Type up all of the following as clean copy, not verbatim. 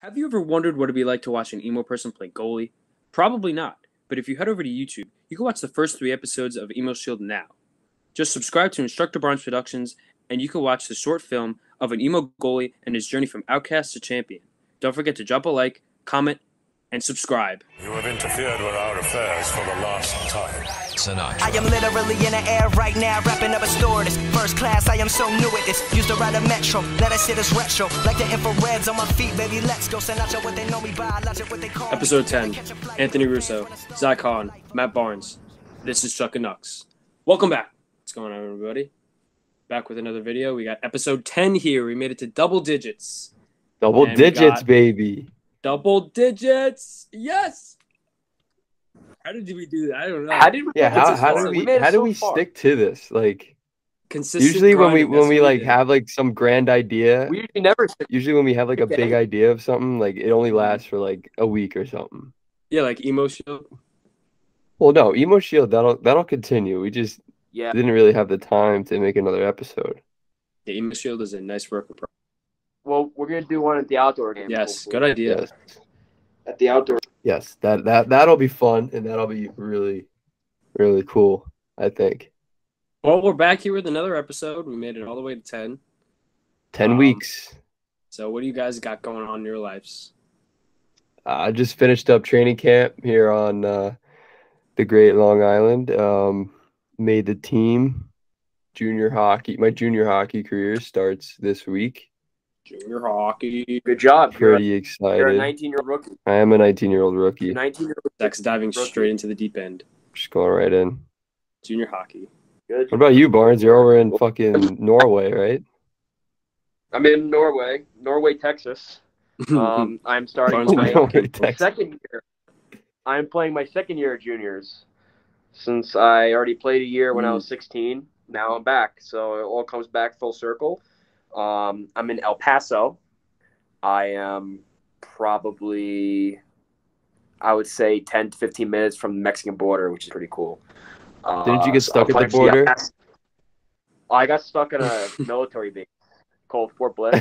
Have you ever wondered what it'd be like to watch an emo person play goalie? Probably not, but if you head over to YouTube, you can watch the first 3 episodes of Emo Shield now. Just subscribe to Instructor Barnes Productions, and you can watch the short film of an emo goalie and his journey from outcast to champion. Don't forget to drop a like, comment, and subscribe. You have interfered with our affairs for the last time. Sinatra. I am literally in the air right now, wrapping up a store. This first class, I am so new at this. Used to ride a metro, let us hit us retro. Like the infrareds on my feet, baby, let's go. Sinatra, what they know me by, logic, what they call me. Episode 10, Anthony Russo, Zach Hahn, Matt Barnes. This is Chuckin Knucks. Welcome back. What's going on, everybody? Back with another video. We got episode 10 here. We made it to double digits. Double digits, baby. Double digits. Yes. How did we do that? I don't know. How do we stick to this? Like, consistent. Usually when we like have like some grand idea, we never. Usually when we have like a big idea of something, like it only lasts for like a week or something. Yeah, like Emo Shield. Well, no, Emo Shield that'll continue. We just didn't really have the time to make another episode. The Emo Shield is a nice work of progress. Well, we're gonna do one at the outdoor game. Yes, good idea. Yes. At the outdoor. Yes, that'll be fun, and that'll be really, really cool, I think. Well, we're back here with another episode. We made it all the way to 10. 10 weeks. So what do you guys got going on in your lives? I just finished up training camp here on the Great Long Island. Made the team. Junior hockey. My junior hockey career starts this week. Junior hockey. Good job. Pretty excited. You're a 19-year-old rookie. I am a 19-year-old rookie. 19-year-old. Zach's diving straight into the deep end. Just going right in. Junior hockey. Good. What about you, Barnes? You're over in fucking Norway, right? I'm in Norway, Texas. I'm starting my second year. I'm playing my second year of juniors. Since I already played a year when I was 16, now I'm back. So it all comes back full circle. I'm in El Paso. I am probably, I would say, 10 to 15 minutes from the Mexican border, which is pretty cool. Didn't you get stuck at the border? I got stuck in a military base called Fort Bliss.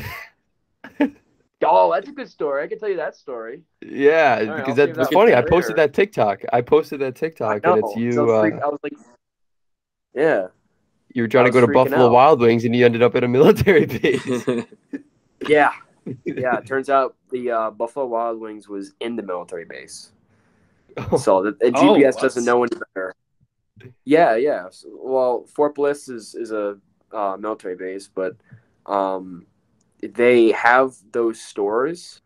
Oh, that's a good story. I can tell you that story. Yeah, right, because that's funny. I posted that TikTok. And it's you. I was like, yeah. You were trying to go to Buffalo Wild Wings, and you ended up at a military base. Yeah. It turns out the Buffalo Wild Wings was in the military base. So the GPS doesn't know any better. Yeah. Well, Fort Bliss is a military base, but they have those stores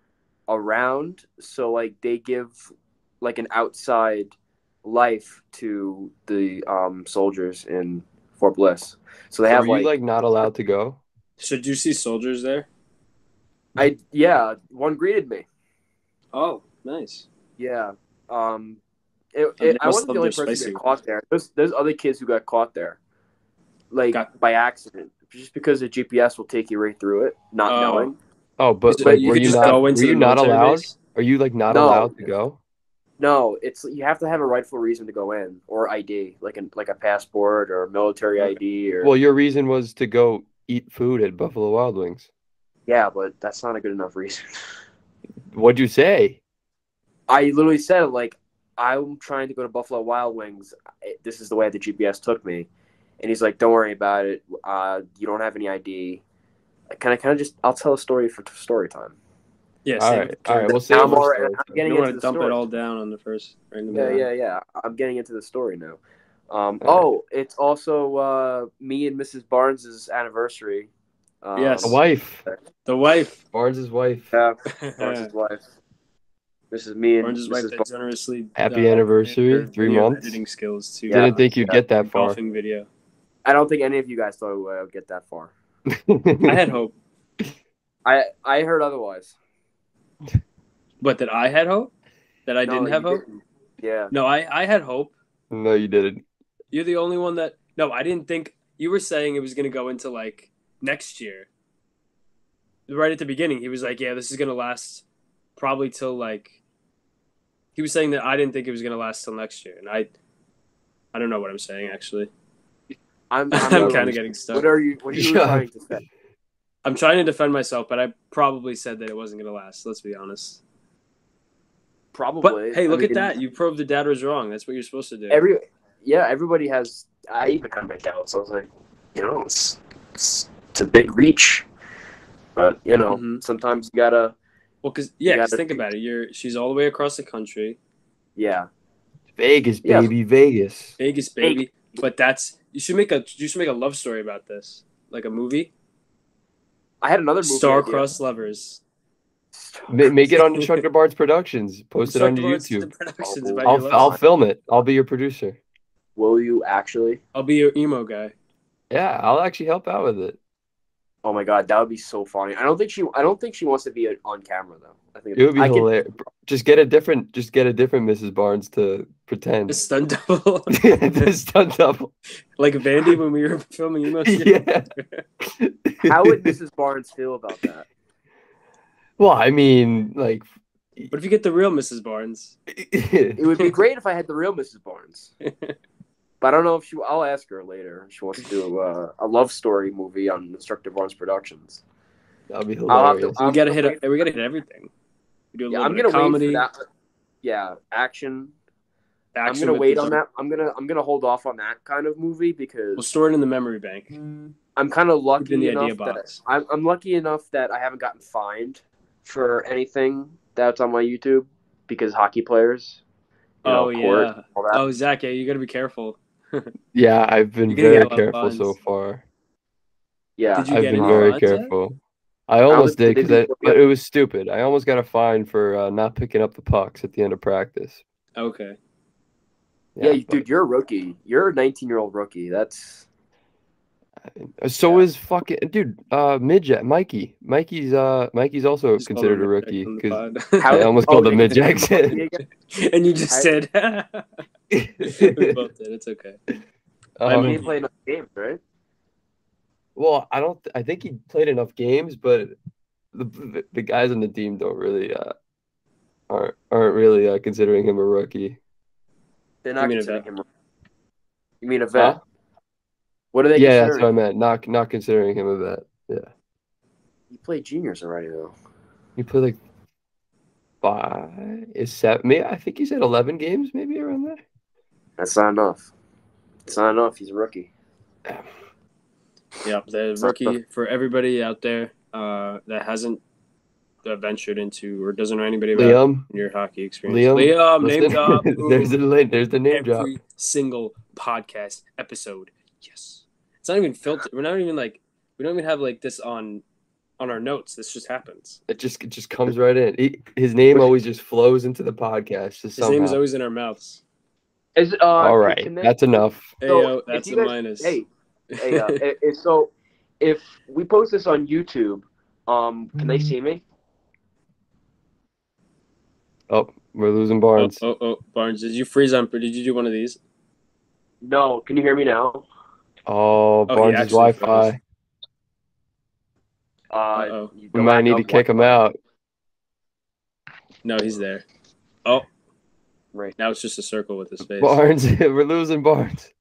around, so like they give like an outside life to the soldiers in Fort Bliss. So they have were you like not allowed to go? So did you see soldiers there? One greeted me. Oh, nice. Yeah. I wasn't the only person to get caught there. There's other kids who got caught there, like by accident, just because the GPS will take you right through it, not knowing. Oh, but like, were you not allowed? Are you like not allowed to go? No, you have to have a rightful reason to go in, or ID, like a passport or military ID. Or well, your reason was to go eat food at Buffalo Wild Wings. Yeah, but that's not a good enough reason. What'd you say? I literally said, like, I'm trying to go to Buffalo Wild Wings. This is the way the GPS took me. And he's like, don't worry about it. You don't have any ID. I'll tell a story for story time. Yeah. All right. We'll save I'm getting you don't into want to the dump story. it all down on the first. Yeah. I'm getting into the story now. It's also me and Mrs. Barnes' anniversary. Yes. The wife. Barnes' wife. Yeah, Barnes' wife. This is me and Barnes' wife that generously. Happy anniversary, 3 months. Editing skills too. Didn't think you'd get that far. Golfing video. I don't think any of you guys thought I would get that far. I had hope. I heard otherwise. But that I had hope? That I didn't have hope? Didn't. Yeah. No, I had hope. No, you didn't. You're the only one that... No, I didn't think... You were saying it was going to go into, like, next year. Right at the beginning, he was like, yeah, this is going to last probably till, like... He was saying that I didn't think it was going to last till next year. And I don't know what I'm saying, actually. I'm kind of getting stuck. What are you trying to say? I'm trying to defend myself, but I probably said that it wasn't going to last. Let's be honest. Probably. But hey, look at that! You proved the dad was wrong. That's what you're supposed to do. Everybody has. I even kind of make out, so I was like, it's a big reach, but sometimes you gotta. Well, because think about it. She's all the way across the country. Yeah. Vegas, baby, Vegas, baby. But you should make a love story about this, like a movie. I had another movie. Star-crossed lovers. Make it on Instructor Barnes Productions. Post it on YouTube. I'll film it. I'll be your producer. Will you actually? I'll be your emo guy. Yeah, I'll actually help out with it. Oh my god, that would be so funny. I don't think she wants to be on camera though. I think it would be hilarious. Just get a different Mrs. Barnes to pretend. A stunt double. The stunt double. Like Vandy when we were filming emo. Yeah. How would Mrs. Barnes feel about that? Well, I mean, like. What if you get the real Mrs. Barnes? It would be great if I had the real Mrs. Barnes. But I don't know if I'll ask her later. If she wants to do a love story movie on Instructor Barnes Productions. That'd be hilarious. We gotta hit everything. We do a little bit of comedy. Wait for that. Yeah, action. I'm gonna wait on that. I'm gonna hold off on that kind of movie because we'll store it in the memory bank. I'm kind of lucky enough that I'm lucky enough that I haven't gotten fined for anything that's on my YouTube because hockey players. Yeah. Oh, Zach, you gotta be careful. Yeah, I've been very careful so far. Yeah, I've been very careful. I almost did, but it was stupid. I almost got a fine for not picking up the pucks at the end of practice. Okay. Yeah, dude, you're a rookie. You're a 19-year-old rookie. That's. So is fucking dude. Midget Mikey. Mikey's also considered a rookie because I almost called him Mid Jackson. And you just said. We both did. It's okay. He didn't play enough games, right? Well, I think he played enough games, but the guys on the team don't really aren't really considering him a rookie. They're not considering him. You mean a vet? Huh? What are they? Yeah, that's what I meant. Not considering him a vet. Yeah. He played juniors already, though. He played like 5, 7. Maybe I think he's at 11 games, maybe around there. That's not enough. It's not enough. He's a rookie. Yeah, the rookie for everybody out there that hasn't ventured into or doesn't know anybody about your hockey experience. Liam, name drop. There's the name drop. Every single podcast episode. Yes. It's not even filtered. We don't even have like this on our notes. This just happens. It just comes right in. His name always just flows into the podcast. His name is always in our mouths. All right, that's enough. So that's a minus. So if we post this on YouTube, can they see me? Oh, we're losing Barnes. Oh, Barnes, did you freeze on? Did you do one of these? No, can you hear me now? Oh, Barnes' Wi-Fi. We might need to kick him out. No, he's there. Oh, right now it's just a circle with his face. Barnes, we're losing Barnes.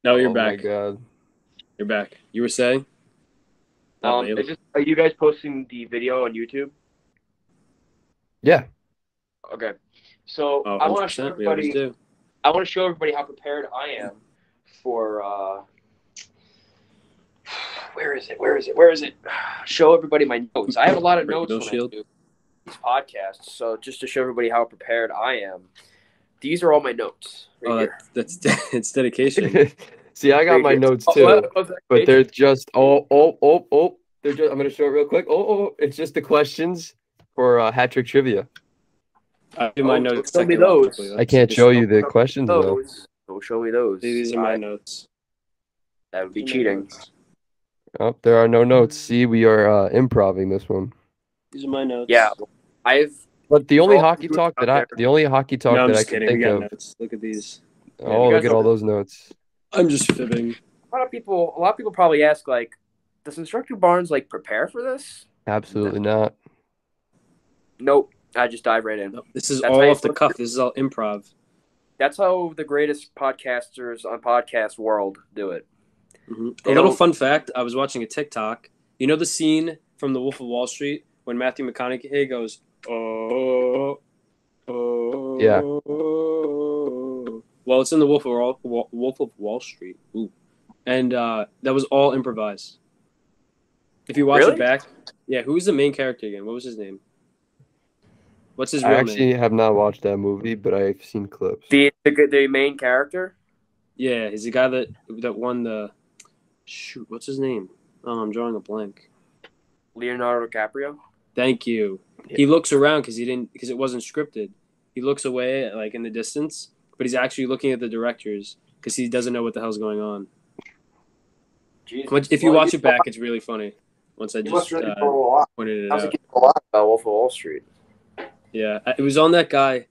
No, you're back. Oh my God, you're back. You were saying? Are you guys posting the video on YouTube? Yeah. Okay. So I want to show everybody. I want to show everybody how prepared I am for. Where is it? Show everybody my notes. I have a lot of notes when I do these podcasts. So just to show everybody how prepared I am, these are all my notes. That's it's dedication. See, I got my notes too, but they're just They're just. I'm gonna show it real quick. It's just the questions for hat trick trivia. I do my notes. Show me those. I can't show you the questions though. Don't show me those. These are my notes. That would be cheating. Oh, there are no notes. See, we are improving this one. These are my notes. Yeah, But the only hockey talk that I can think of. Notes. Look at these. Oh, look at all those notes. I'm just fibbing. A lot of people probably ask, like, does Instructor Barnes prepare for this? Absolutely not. Nope. I just dive right in. This is all off the cuff. This is all improv. That's how the greatest podcasters on podcast world do it. A little fun fact: I was watching a TikTok. You know the scene from The Wolf of Wall Street when Matthew McConaughey goes, "Oh, oh." Yeah. Well, it's in The Wolf of Wall Street. Ooh. And that was all improvised. If you watch it back, yeah. Who was the main character again? What was his name? What's his real name? I actually have not watched that movie, but I've seen clips. The main character? Yeah, he's the guy that won the. Shoot, what's his name? Oh, I'm drawing a blank. Leonardo DiCaprio. Thank you. Yeah. He looks around because it wasn't scripted. He looks away like in the distance, but he's actually looking at the directors because he doesn't know what the hell's going on. Jesus. If you watch it back, it's really funny. Once I just pointed it out. A lot about Wolf of Wall Street. Yeah, it was on that guy,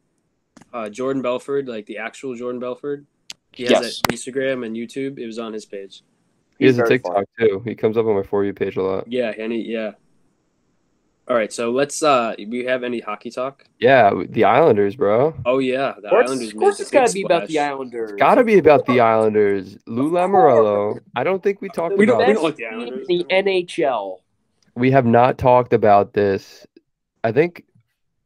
Jordan Belford, like the actual Jordan Belford. He has that Instagram and YouTube. It was on his page. He has a TikTok too. He comes up on my For You page a lot. Yeah, yeah. All right, so let's. We have any hockey talk? Yeah, the Islanders, bro. Oh yeah, the Islanders. Of course, it's gotta be about the Islanders. It's gotta be about the Islanders. Lou Lamoriello. I don't think we talked about. We don't like the Islanders. The NHL. We have not talked about this. I think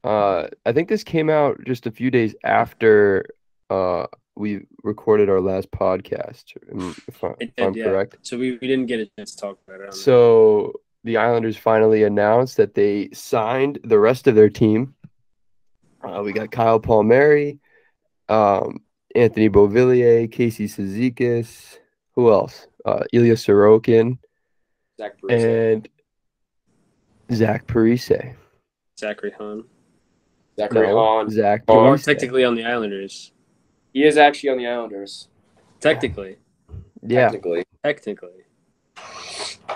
this came out just a few days after we recorded our last podcast. If I'm correct. So we didn't get a chance to talk about it. So the Islanders finally announced that they signed the rest of their team. We got Kyle Palmieri, Anthony Beauvillier, Casey Cizikas. Who else? Ilya Sorokin. And Zach Parise. Zachary Hahn. Zach Parise. Technically on the Islanders. He is actually on the Islanders. Technically. Yeah. Technically.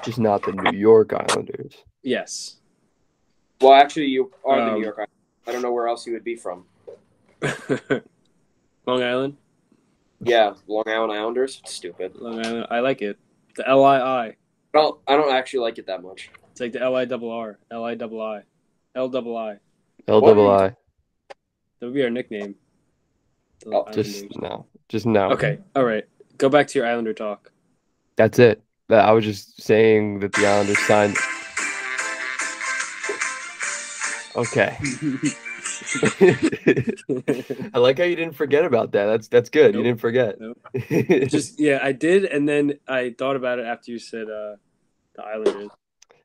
Just not the New York Islanders. Yes. Well, actually, you are the New York Islanders. I don't know where else you would be from. Long Island? Yeah, Long Island Islanders. Stupid. Long Island. I like it. The LII. Well, I don't actually like it that much. It's like the LIRR. LIII. LII. LII. That would be our nickname. Just now. Okay. All right. Go back to your Islander talk. That's it. I was just saying that the Islanders signed. Okay. I like how you didn't forget about that. That's good. Nope. You didn't forget. Nope. I did, and then I thought about it after you said the Islanders.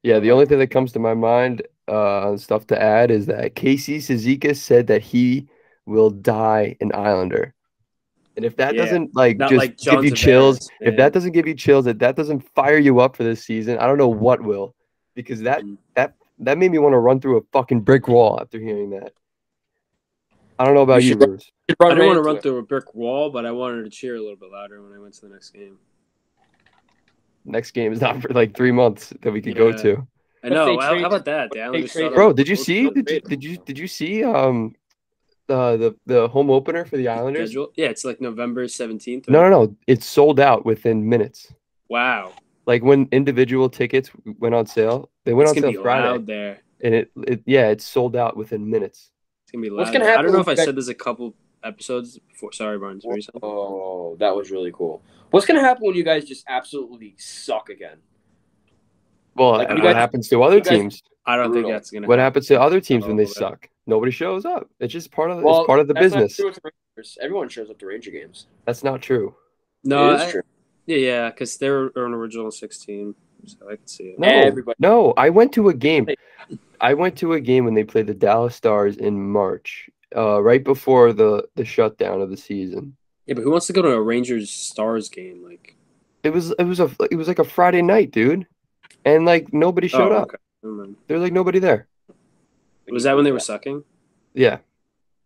Yeah, the only thing that comes to my mind stuff to add is that Casey Cizikas said that he will die an Islander. And if that doesn't give you chills, if that doesn't give you chills, that doesn't fire you up for this season, I don't know what will. Because that made me want to run through a fucking brick wall after hearing that. I don't know about you, Bruce. I didn't want to run through a brick wall, but I wanted to cheer a little bit louder when I went to the next game. Next game is not for like 3 months that we could go to. I know. How about that? Bro, did you see? Did you see? The home opener for the Islanders? Schedule? Yeah, it's like November 17th. No. It's sold out within minutes. Wow. Like when individual tickets went on sale, they went on sale Friday. Loud there. And it's sold out within minutes. It's gonna be loud. What's gonna happen? I don't know if I said this a couple episodes before. Sorry, Barnes. Oh, that was really cool. What's gonna happen when you guys just absolutely suck again? Well, what happens to other teams? I don't think that's gonna. What happens to other teams when they suck? Nobody shows up. It's just part of the business. Everyone shows up to Ranger games. That's not true. No, it is true. Yeah, because they're an original 16, so I can see No, it. no, I went to a game. I went to a game when they played the Dallas Stars in March, right before the shutdown of the season. Yeah, but who wants to go to a Rangers Stars game? Like, it was like a Friday night, dude, and like nobody showed up. Okay. There was like nobody there. Was that when they were sucking? Yeah.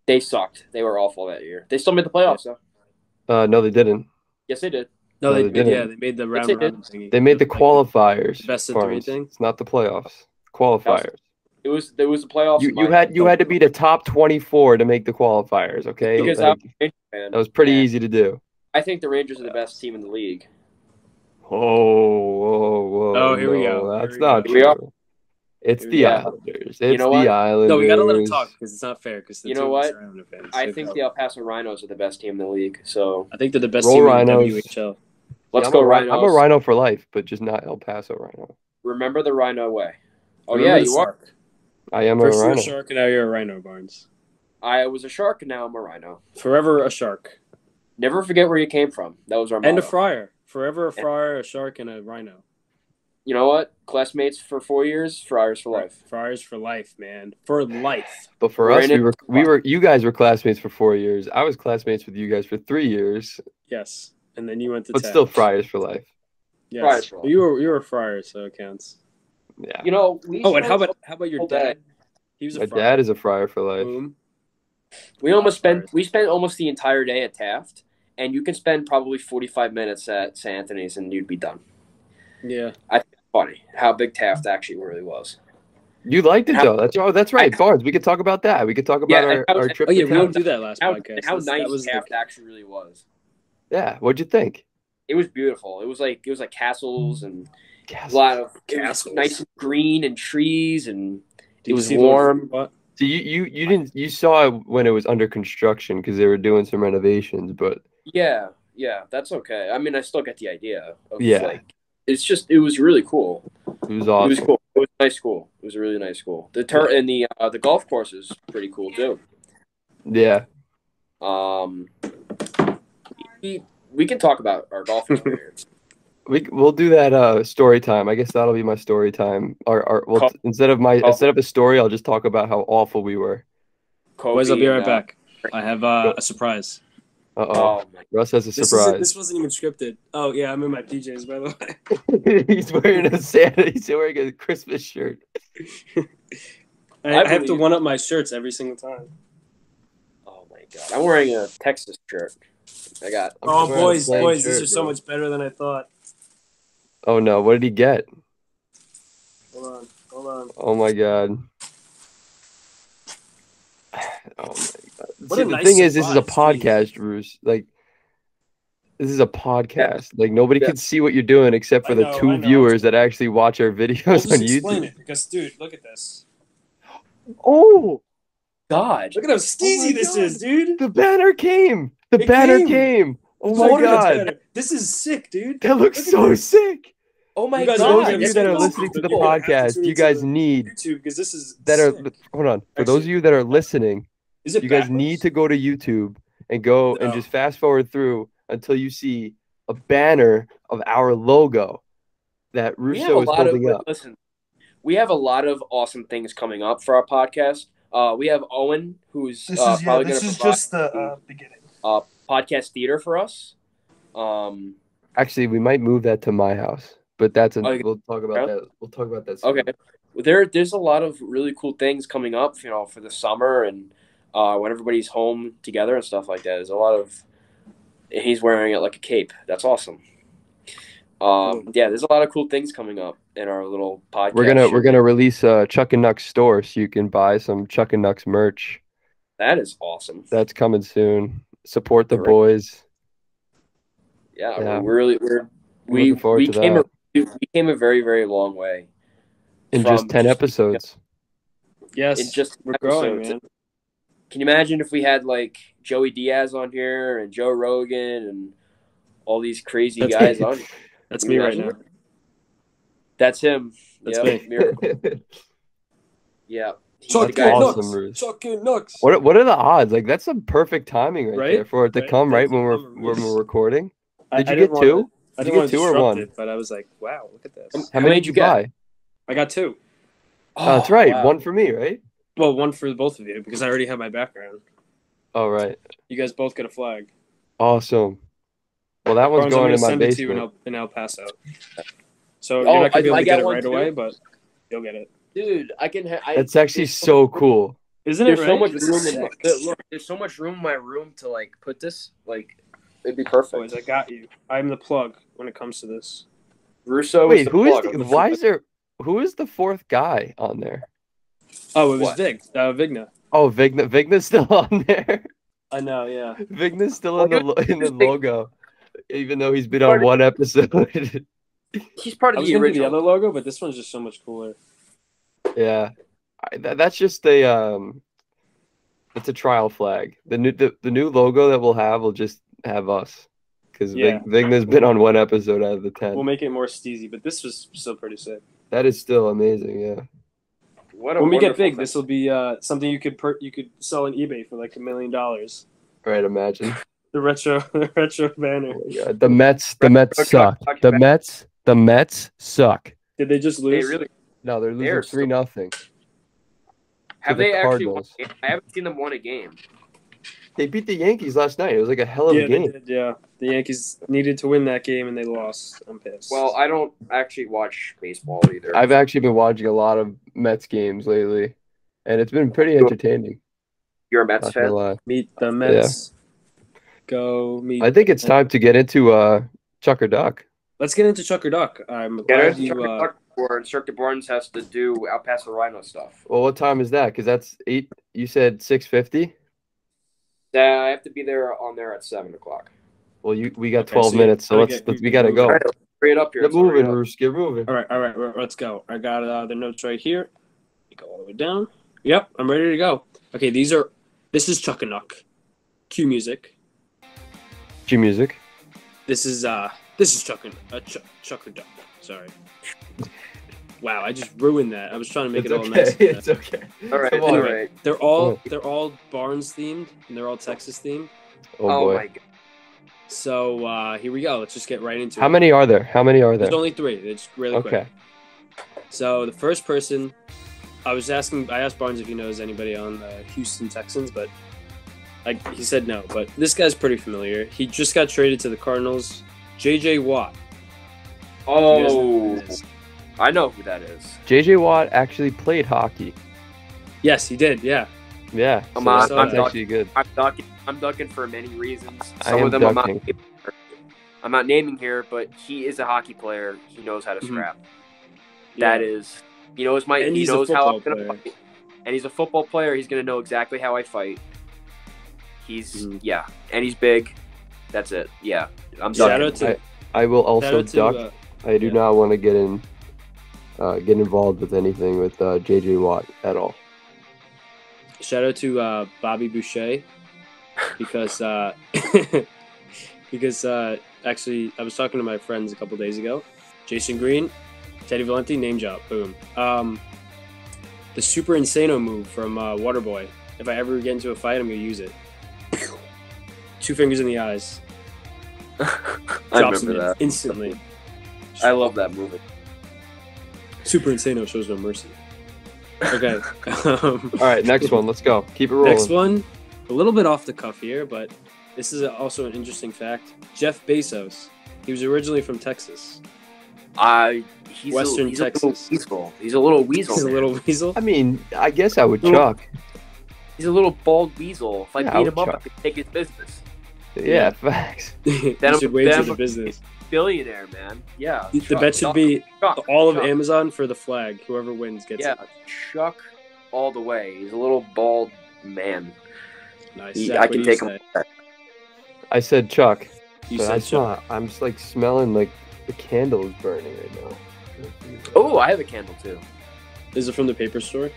They sucked. They were awful that year. They still made the playoffs, though. No, they didn't. Yes, they did. No, they didn't. Yeah, they made the round robin thingy. They made the qualifiers. Best of 3 thing. It's not the playoffs. Qualifiers. It was the playoffs. You had to be the top 24 to make the qualifiers. Okay, because that was pretty easy to do. I think the Rangers are the best team in the league. Whoa! Oh, here we go. That's not true. It's the Islanders. It's the Islanders. No, we gotta let them talk because it's not fair. Because you know what? I think the El Paso Rhinos are the best team in the league. So I think they're the best team in the WHL. Let's I'm go, I'm a Rhinos. Rhino for life, but just not El Paso Rhino. Remember the Rhino way. Oh, Remember yeah, the you are. shark. I am First a you're a Rhino. shark, and now you're a rhino, Barnes. I was a shark, and now I'm a Rhino. Forever a shark. Never forget where you came from. That was our motto. And a fryer. Forever a fryer, a shark, and a rhino. You know what? Classmates for 4 years, friars for life. Fryers for life, man. For life. But for We're us, in it. you guys were classmates for 4 years. I was classmates with you guys for 3 years, Yes. And then you went to but Tech. still friars for life. Yes. Fryers for life. You were a fryer, so it counts. Yeah. You know, And how about your dad? He was a My fryer. dad is a fryer for life. Boom. we spent almost the entire day at Taft, and you can spend probably 45 minutes at St. Anthony's, and you'd be done. Yeah. I think it's funny how big Taft actually really was. You liked it, though. That's right. Barnes, we could talk about that. We could talk about our trip Oh, yeah, to we didn't Taft. do that last podcast. How That nice was Taft actually really was. Yeah, what'd you think? It was beautiful. It was like castles and Castles. a lot of Castles. nice and green and trees, and Did you was see warm. What? So you saw it when it was under construction because they were doing some renovations, but Yeah, that's okay. I mean, I still get the idea of Yeah. it was really cool. it was It awesome. was cool. It was a nice school. It was a really nice school. And the golf course is pretty cool too. Yeah. We can talk about our golf experience. We'll do that story time. I guess that'll be my story time. Instead of a story, I'll just talk about how awful we were. Boys, I'll be right back. I have a surprise. Uh-oh. Oh my! Russ has a surprise. This wasn't even scripted. Oh yeah, I'm in my PJs, by the way. He's wearing a Santa. He's wearing a Christmas shirt. I have to one up my shirts every single time. Oh my god! I'm wearing a Texas shirt. Oh boys, shirt, these are so much better than I thought. Oh no! What did he get? Hold on. Oh my god! Oh my god! What See, a the nice thing is, this is a surprise, podcast, Bruce. Like, this is a podcast. Like, nobody can see what you're doing except for I the know, two I know. viewers that actually watch our videos I'll just on explain YouTube. it because, dude, look at this. Oh, God! Look at how steezy this God. is, dude. the banner came! The It banner came. came! Oh It's my ornament god! banner. This is sick, dude. That looks Look at so this. sick! Oh my You guys For are those god! of you That's that are cool. listening to the Yeah, I have to podcast, tune you into guys the need YouTube because this is that are sick. hold on. For those of you that are listening, Is it you guys backwards? need to go to YouTube and go and No. just fast forward through until you see a banner of our logo that We have Russo a is lot of holding up. listen. We have a lot of awesome things coming up for our podcast. We have Owen, who's probably going to provide the beginning. podcast theater for us. Actually, we might move that to my house, but that's Okay. we'll talk about that. We'll talk about that soon. Okay. There's a lot of really cool things coming up, for the summer and when everybody's home together and stuff like that. There's a lot of he's wearing it like a cape. That's awesome. Yeah, there's a lot of cool things coming up in our little podcast. We're gonna release a Chuckin Knucks store so you can buy some Chuckin Knucks merch. That is awesome. That's coming soon. Support the Great. boys. Yeah, Yeah. we looking forward we to came that. we came a very, very long way In from just 10 episodes. Yes, in just we're growing, episodes. man. Can you imagine if we had like Joey Diaz on here and Joe Rogan and all these crazy That's guys me. on? That's Can me you right imagine? now. That's him. That's Yep, me. Miracle. Yeah. He's Chuckin the guy. awesome, Bruce. Chuckin Knucks. What are the odds? Like, that's some perfect timing right Right? there for it to Right? come right Thank when you, we're Mama when Ruth. we're recording. I Did you didn't get two? wanna- I Did didn't you want get to two or disrupt one? it, but I was like, wow, look at this. How many did you buy? I got two. Oh, that's right. wow. One for me, right? Well, one for both of you because I already have my background. Oh, right. You guys both get a flag. Awesome. Well, that one's Barnes, going I'm in my send it to you basement. in El Paso. So Oh, you're not gonna be able I to got get it one right too? away, but you'll get it. Dude, I can. That's actually so cool. Isn't it There's right? so much This room. is In sick. look, there's so much room in my room to like put this. Like, it'd be perfect. Boys, I got you. I'm the plug when it comes to this. Russo. Wait, the who is plug. the, why is there who is the fourth guy on there? Oh, it was What? Vigna. Oh, Vigna's still on there. I know, yeah. Vigna's still in the logo, even though he's been on Part of- one episode. He's part I of was the gonna do the original. other logo, but this one's just so much cooler. Yeah, that's just a it's a trial flag. The new logo that we'll have will just have us because Yeah. Vigna's been on one episode out of the 10. We'll make it more steezy, but this was still pretty sick. That is still amazing. Yeah. When we get big, this will be something you could sell on eBay for like $1 million. Right. Imagine. The retro banner. Oh my God. The Mets suck. The Mets suck. Did they just lose? No, they're losing 3-0. Have they actually won a game? I haven't seen them win a game. They beat the Yankees last night. It was like a hell of a game. They did, yeah. The Yankees needed to win that game, and they lost. I'm pissed. Well, I don't actually watch baseball either. I've actually been watching a lot of Mets games lately, and it's been pretty entertaining. You're a Mets fan? Meet the Mets. Yeah. Go meet. I think it's time to get into Chuck or Duck. Let's get into Chuck or Duck. I'm glad you. Or Instructor Barnes has to do out past the Rhino stuff. Well, what time is that? Because that's 8. You said 6:50. Yeah, I have to be there at 7 o'clock. Well, we got 12 minutes, so we gotta go. Right, hurry it up here. Get moving, Roos. Get moving. All right. Let's go. I got the notes right here. Go all the way down. Yep, I'm ready to go. Okay, this is Chuckin Knuck. Cue music. Cue music. This is Chuck or Duck. Sorry. Wow, I just ruined that. I was trying to make it all nice. It's okay. All right. They're all Barnes themed and they're all Texas themed. Oh boy. My God. So here we go. Let's just get right into it. How many are there? There's only 3. It's really quick. Okay. So the first person, I asked Barnes if he knows anybody on the Houston Texans, but he said no. But this guy's pretty familiar. He just got traded to the Cardinals. J.J. Watt. Oh. I know who that is. J.J. Watt actually played hockey. Yes, he did. Yeah. Yeah. I'm actually good. I'm ducking for many reasons. Some of them I'm not naming here, but he is a hockey player. He knows how to scrap. Yeah. That is, he knows how I'm gonna fight. And he's a football player. He's gonna know exactly how I fight. He's and he's big. That's it. Yeah, I'm ducking. I will also duck. I do not want to get involved with anything with J.J. Watt at all. Shout out to Bobby Boucher because actually I was talking to my friends a couple days ago. Jason Green, Teddy Valenti, name drop, boom. The Super Insano move from Waterboy. If I ever get into a fight, I'm gonna use it. 2 fingers in the eyes. I remember that instantly. I love that movie. Super Insano shows no mercy. Okay. All right, next one. Let's go. Keep it rolling. Next one, a little bit off the cuff here, but this is also an interesting fact. Jeff Bezos. He was originally from Texas. He's Western Texas. He's a little weasel. He's a little weasel. I mean, I guess I would chuck. He's a little bald weasel. If I beat him up, I could take his business. Yeah, facts. You should wait to the business. Billionaire, man. Yeah. The bet should be all of Amazon for the flag. Whoever wins gets it. Yeah, Chuck all the way. He's a little bald man. Nice. I can take him. I said Chuck. You said Chuck. I'm just like smelling like the candle is burning right now. Oh, I have a candle too. Is it from the paper store?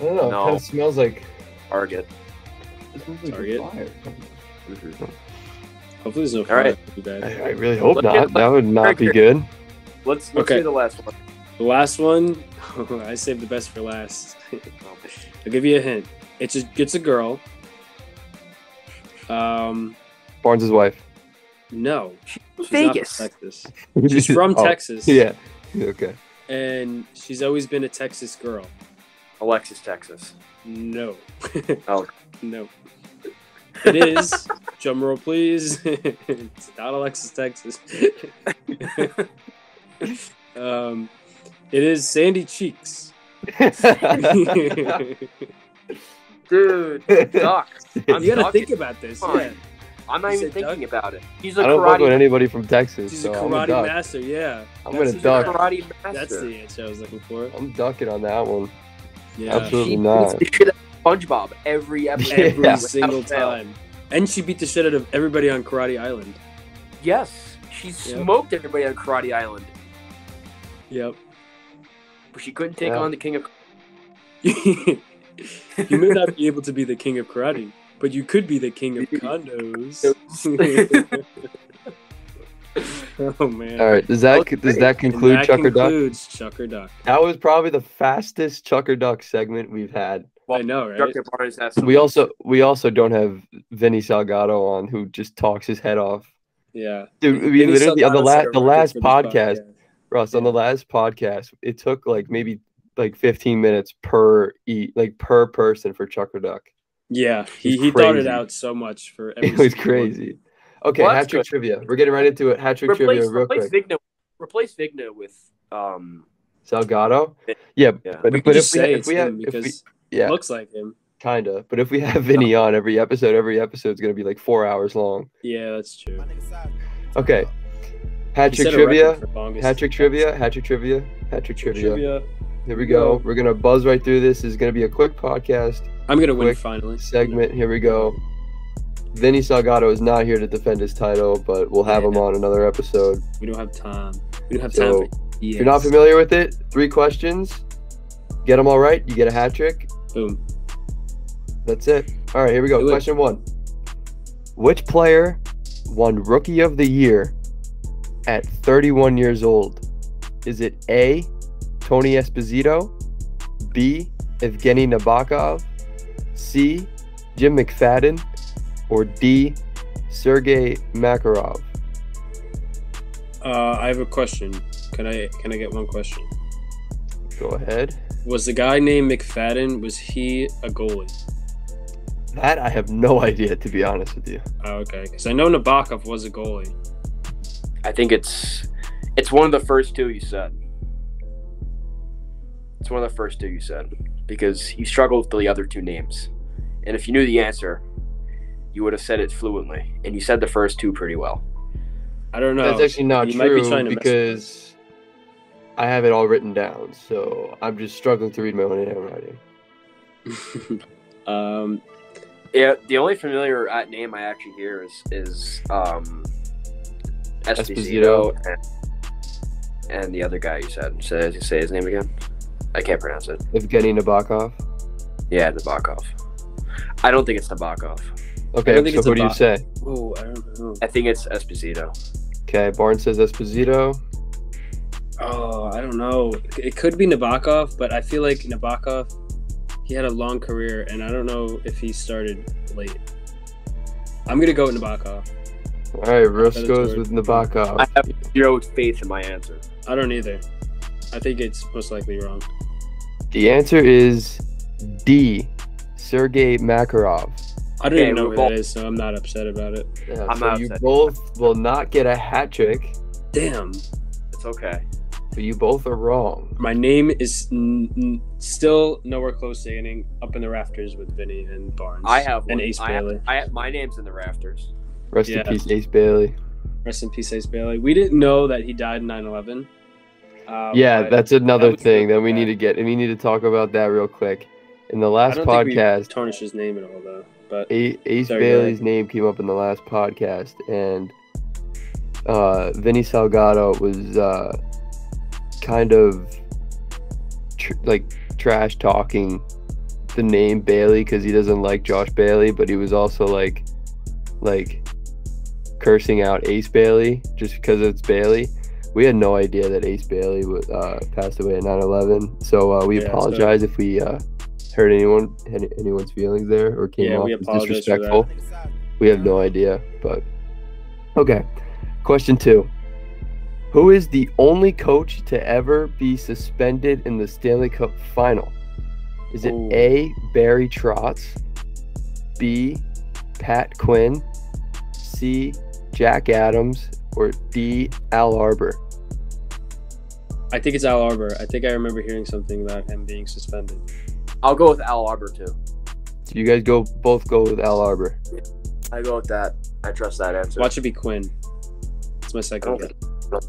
I don't know. It kind of smells like Target. It smells like Target. fire. Hopefully there's no fire. I really hope not. That would not be good. Let's say the last one. The last one, I saved the best for last. I'll give you a hint. It's a girl. Barnes' wife. No. She's Vegas. not from Texas. She's from Texas. Yeah. Okay. And she's always been a Texas girl. Alexis, Texas. No. Oh. No. It is. Drum roll, please. It's not Alexis, Texas. It is Sandy Cheeks. Dude, Duck. You gotta think about this. Yeah. I'm not even thinking about it. He's a I don't karate. fuck with anybody from Texas. He's so a karate master, yeah. I'm gonna duck. Karate master. That's the answer I was looking for. I'm ducking on that one. Yeah. Absolutely not. She beats the shit out of SpongeBob every episode. Every single time. And she beat the shit out of everybody on Karate Island. Yes. She smoked everybody on Karate Island. Yep. But she couldn't take on the king of... You may not be able to be the king of karate, But you could be the king of condos. Oh man! All right, does that conclude that Chuck or Duck? Concludes Chuck or Duck. That was probably the fastest Chuck or Duck segment we've had. I know, right? We also don't have Vinny Salgado on, who just talks his head off. Yeah, dude. We literally on the last podcast, Russ. On the last podcast, it took maybe 15 minutes per person for Chuck or Duck. Yeah, he thought it out so much for every it was crazy. Okay, hat trick trivia. We're getting right into it. Hat trick trivia real quick. Replace Vigna with Salgado. Yeah. But if we have it looks like him. Kinda. But if we have Vinny on every episode's gonna be like 4 hours long. Yeah, that's true. Okay. Hat trick trivia. Hat trick trivia. Here we go. We're gonna buzz right through this. This is gonna be a quick podcast. I'm gonna win finally. Segment. Here we go. Vinny Salgado is not here to defend his title, but we'll have him on another episode. We don't have time. If you're not familiar with it, 3 questions. Get them all right, you get a hat trick. Boom. That's it. All right, here we go. Question 1. Which player won Rookie of the Year at 31 years old? Is it A, Tony Esposito, B, Evgeny Nabokov, C, Jim McFadden, or D, Sergei Makarov? I have a question. Can I get one question? Go ahead. Was the guy named McFadden, was he a goalie? That I have no idea, to be honest with you. Oh, okay. Because I know Nabokov was a goalie. I think it's one of the first 2 you said. It's one of the first 2 you said. Because you struggled with the other 2 names. And if you knew the answer, you would have said it fluently. And you said the first 2 pretty well. I don't know. That's actually not true because I have it all written down. So I'm just struggling to read my own handwriting. Yeah, the only familiar name I actually hear is Esposito and the other guy you said. Say his name again. I can't pronounce it. Evgeny Nabokov. Yeah, Nabokov. I don't think it's Nabokov. Okay, so who do you say? Oh, I don't know. I think it's Esposito. Okay, Barnes says Esposito. Oh, I don't know. It could be Nabokov, but I feel like Nabokov, he had a long career, and I don't know if he started late. I'm going to go with Nabokov. All right, Russ goes with Nabokov. I have 0 faith in my answer. I don't either. I think it's most likely wrong. The answer is D, Sergei Makarov. I don't even know who that is, so I'm not upset about it. Yeah, you both will not get a hat trick. Damn. It's okay. But you both are wrong. My name is still nowhere close to getting up in the rafters with Vinny and Barnes. I have one. And Ace Bailey. My name's in the rafters. Rest in peace, Ace Bailey. Rest in peace, Ace Bailey. We didn't know that he died in 9/11. Yeah, that's another thing that we need to get, and we need to talk about that real quick. In the last podcast, tarnish his name at all though. But Ace Bailey's name came up in the last podcast, and Vinny Salgado was kind of trash talking the name Bailey because he doesn't like Josh Bailey, but he was also like cursing out Ace Bailey just because it's Bailey. We had no idea that Ace Bailey passed away at 9/11, so we apologize if we hurt anyone's feelings there or came off as disrespectful. We have no idea, but okay. Question 2. Who is the only coach to ever be suspended in the Stanley Cup final? Is it A, Barry Trotz, B, Pat Quinn, C, Jack Adams, or D, Al Arbor? I think it's Al Arbor. I think I remember hearing something about him being suspended. I'll go with Al Arbor too. So you guys both go with Al Arbor. Yeah, I go with that. I trust that answer. Watch it be Quinn. It's my second guess.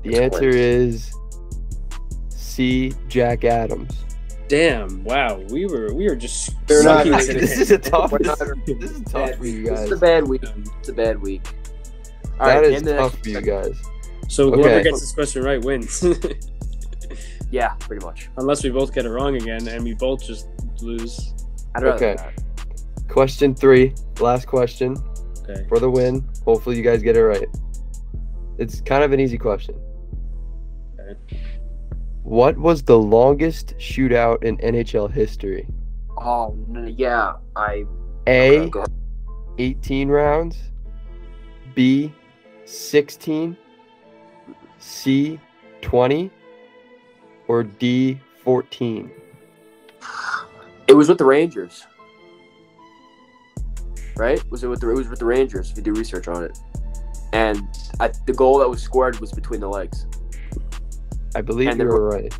The answer is C, Jack Adams. Damn! Wow, we were just. This is tough for you guys. It's a bad week. It's a bad week. That is tough for you guys. So whoever gets this question right wins. Yeah, pretty much. Unless we both get it wrong again and we both just lose. Okay. Question 3, last question Okay. for the win. Hopefully you guys get it right. It's kind of an easy question. Okay. What was the longest shootout in NHL history? Oh, yeah. A, Okay, go ahead. 18 rounds. B, 16. C, 20. Or D, 14. It was with the Rangers, right? It was with the Rangers. If you do research on it, and the goal that was scored was between the legs. I believe you were right.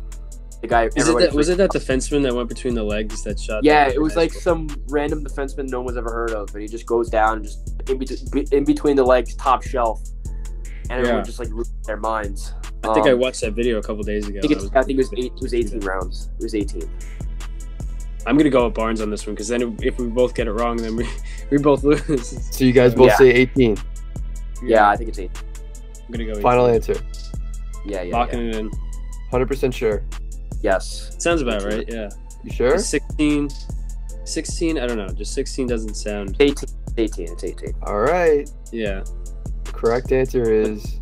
The guy. Was it that defenseman that went between the legs that shot? Yeah, it was like some random defenseman no one's ever heard of, and he just goes down and just in between the legs, top shelf, and everyone just like loses their minds. I think I watched that video a couple days ago. I think it was 18 rounds. It was 18. I'm gonna go with Barnes on this one because then if we both get it wrong, then we both lose. So you guys both say 18. Yeah, I think it's 18. I'm gonna go. 18. Final answer. Yeah. Locking it in. 100% sure. Yes. Sounds about right. Yeah. You sure? 16. I don't know. Just 16 doesn't sound. 18. It's 18. All right. Yeah. The correct answer is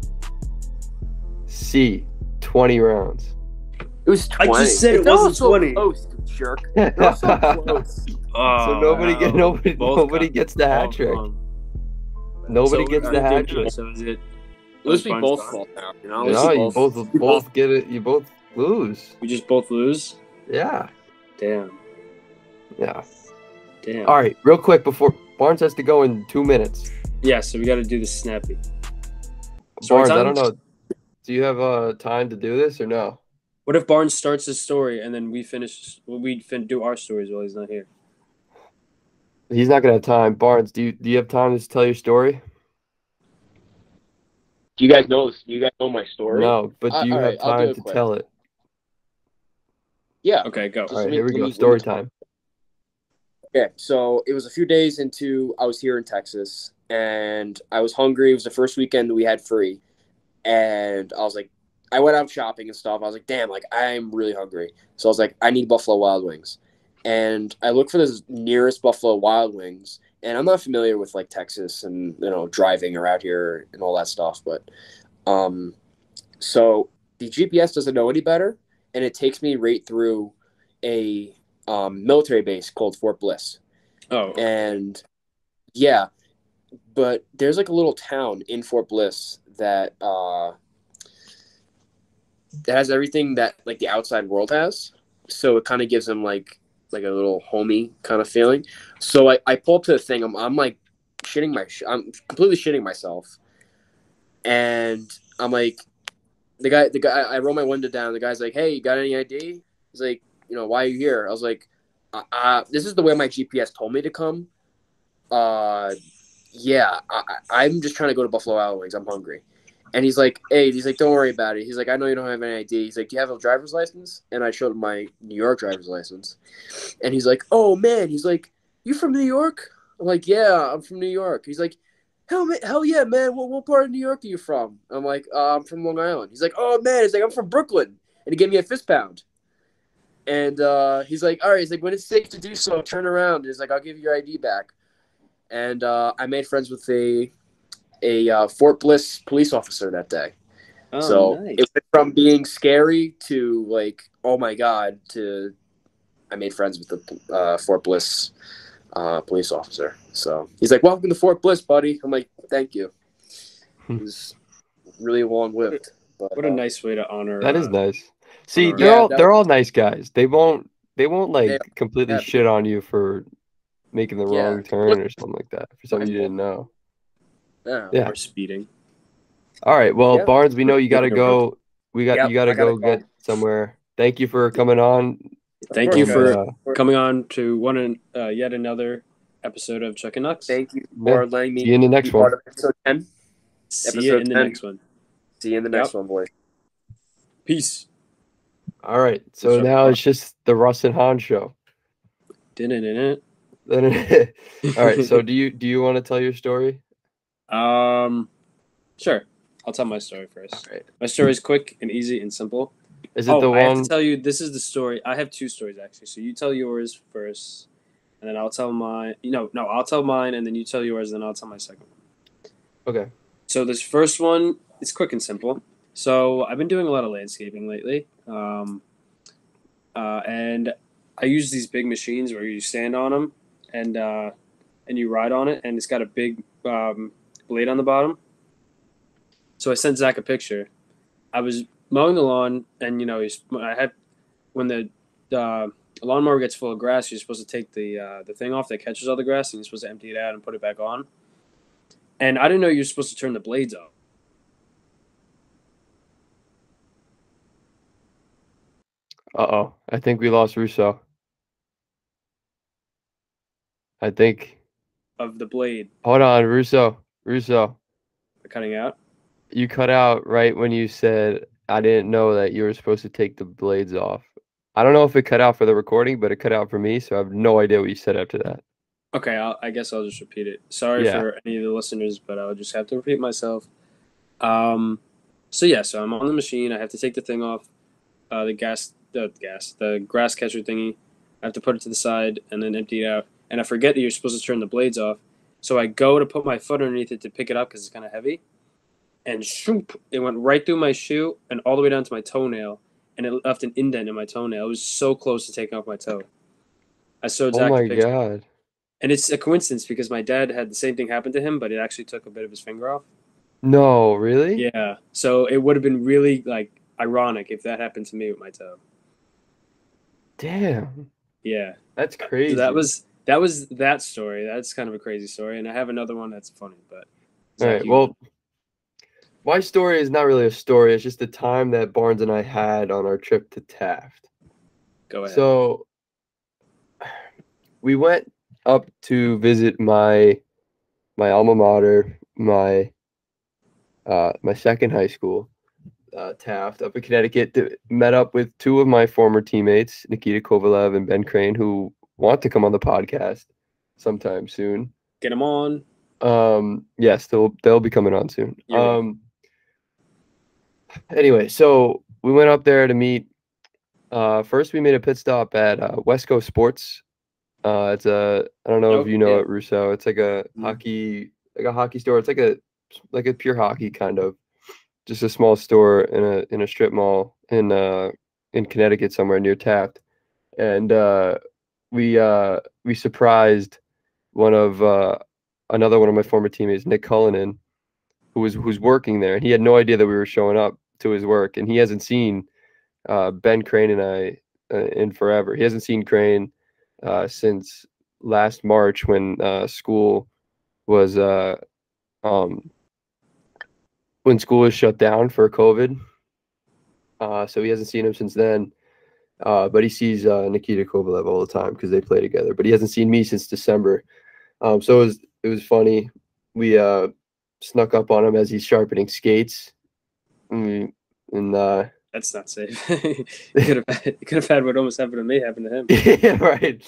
C, 20 rounds. It was 20. I just said it wasn't so 20. Close, jerk. It was so close. So nobody gets the hat trick. Nobody gets the hat trick. So is it? Let's be both fault now. No, you both get it. You both lose. We just both lose. Yeah. Damn. Yeah. Damn. All right, real quick before Barnes has to go in 2 minutes. Yeah, so we got to do this snappy. Barnes, I don't know. Do you have time to do this or no? What if Barnes starts his story and then we finish? Do our stories while he's not here. He's not gonna have time. Barnes, do you have time to tell your story? Do you guys know this? You guys know my story? No, but do you have time to tell it? Yeah. Okay, go. All right, here we go. Story time. Okay, so it was a few days into I was here in Texas, and I was hungry. It was the first weekend we had free, and I was like, I went out shopping and stuff. I was like, damn, like I'm really hungry. So I was like, I need Buffalo Wild Wings, and I looked for this nearest Buffalo Wild Wings. And I'm not familiar with like Texas and driving around here and all that stuff, but so the GPS doesn't know any better, and it takes me right through a military base called Fort Bliss. Oh, and yeah, but there's like a little town in Fort Bliss that has everything that like the outside world has, so it kind of gives them like a little homey kind of feeling. So I pull up to the thing. I'm like I'm completely shitting myself. And I'm like, the guy, I roll my window down. The guy's like, hey, you got any ID? He's like, why are you here? I was like, this is the way my GPS told me to come. Yeah, I'm just trying to go to Buffalo Wild Wings. I'm hungry. And he's like, hey, don't worry about it. He's like, I know you don't have any ID. He's like, do you have a driver's license? And I showed him my New York driver's license. And he's like, oh, man. He's like, you from New York? I'm like, yeah, I'm from New York. He's like, hell yeah, man. What part of New York are you from? I'm like, I'm from Long Island. He's like, oh, man. He's like, I'm from Brooklyn. And he gave me a fist pound. And he's like, all right. He's like, when it's safe to do so, turn around. He's like, I'll give you your ID back. And I made friends with a Fort Bliss police officer that day. Oh, so nice. It went from being scary to like, oh my God, to I made friends with the Fort Bliss police officer. So he's like, welcome to Fort Bliss, buddy. I'm like, thank you. It was really long-lived. But, what a nice way to honor. That is nice. See, honor they're all nice guys. They won't like completely shit on you for making the wrong turn or something like that, for something you didn't know. Yeah. Or speeding. All right. Well, Barnes, we know you got to go. You got to go get somewhere. Thank you for coming on. Thank you for coming on to yet another episode of Chuckin Knucks. Thank you for letting me see you in the next one. Episode 10. See you in the next one. See you in the next one, boys. Peace. All right. So now it's just the Russ and Han show. Didn't. All right. So do you want to tell your story? Sure. I'll tell my story first. Right. My story is quick and easy and simple. Is it the one? I have to tell you, this is the story. I have two stories, actually. So you tell yours first, and then I'll tell mine. No, I'll tell mine, and then you tell yours, and then I'll tell my second one. Okay. So this first one is quick and simple. So I've been doing a lot of landscaping lately, and I use these big machines where you stand on them and you ride on it, and it's got a big blade on the bottom. So I sent Zach a picture. I was mowing the lawn, and when the lawnmower gets full of grass, you're supposed to take the thing off that catches all the grass, and you're supposed to empty it out and put it back on. And I didn't know you're supposed to turn the blades off. Uh-oh. I think we lost Russo. I think. Of the blade. Hold on, Russo. Cutting out? You cut out right when you said, I didn't know that you were supposed to take the blades off. I don't know if it cut out for the recording, but it cut out for me, so I have no idea what you said after that. Okay, I guess I'll just repeat it. Sorry for any of the listeners, but I'll just have to repeat myself. So I'm on the machine. I have to take the thing off, the grass catcher thingy. I have to put it to the side and then empty it out. And I forget that you're supposed to turn the blades off. So I go to put my foot underneath it to pick it up because it's kind of heavy. And shoop, it went right through my shoe and all the way down to my toenail. And it left an indent in my toenail. It was so close to taking off my toe. I showed Zach the picture. Oh, my God. And it's a coincidence because my dad had the same thing happen to him, but it actually took a bit of his finger off. No, really? Yeah. So it would have been really, ironic if that happened to me with my toe. Damn. Yeah. That's crazy. So that was that story. That's kind of a crazy story. And I have another one that's funny, but. All right. Well, my story is not really a story. It's just the time that Barnes and I had on our trip to Taft. Go ahead. So we went up to visit my alma mater, my second high school, Taft, up in Connecticut. Met up with two of my former teammates, Nikita Kovalev and Ben Crane, who want to come on the podcast sometime soon. Get them on. Yes, they'll be coming on soon. Anyway, so we went up there to meet. First, we made a pit stop at West Coast Sports. I don't know if you know it, Russo. It's like a hockey store. It's like a pure hockey kind of, just a small store in a strip mall in Connecticut somewhere near Taft, and we surprised another one of my former teammates, Nick Cullinan, who's working there, and he had no idea that we were showing up to his work, and he hasn't seen Ben Crane and I in forever. He hasn't seen Crane since last March when school was shut down for COVID. So he hasn't seen him since then. But he sees Nikita Kovalev all the time because they play together. But he hasn't seen me since December. So it was funny. We snuck up on him as he's sharpening skates. That's not safe. You could have had what almost happened to me happen to him. Yeah, right.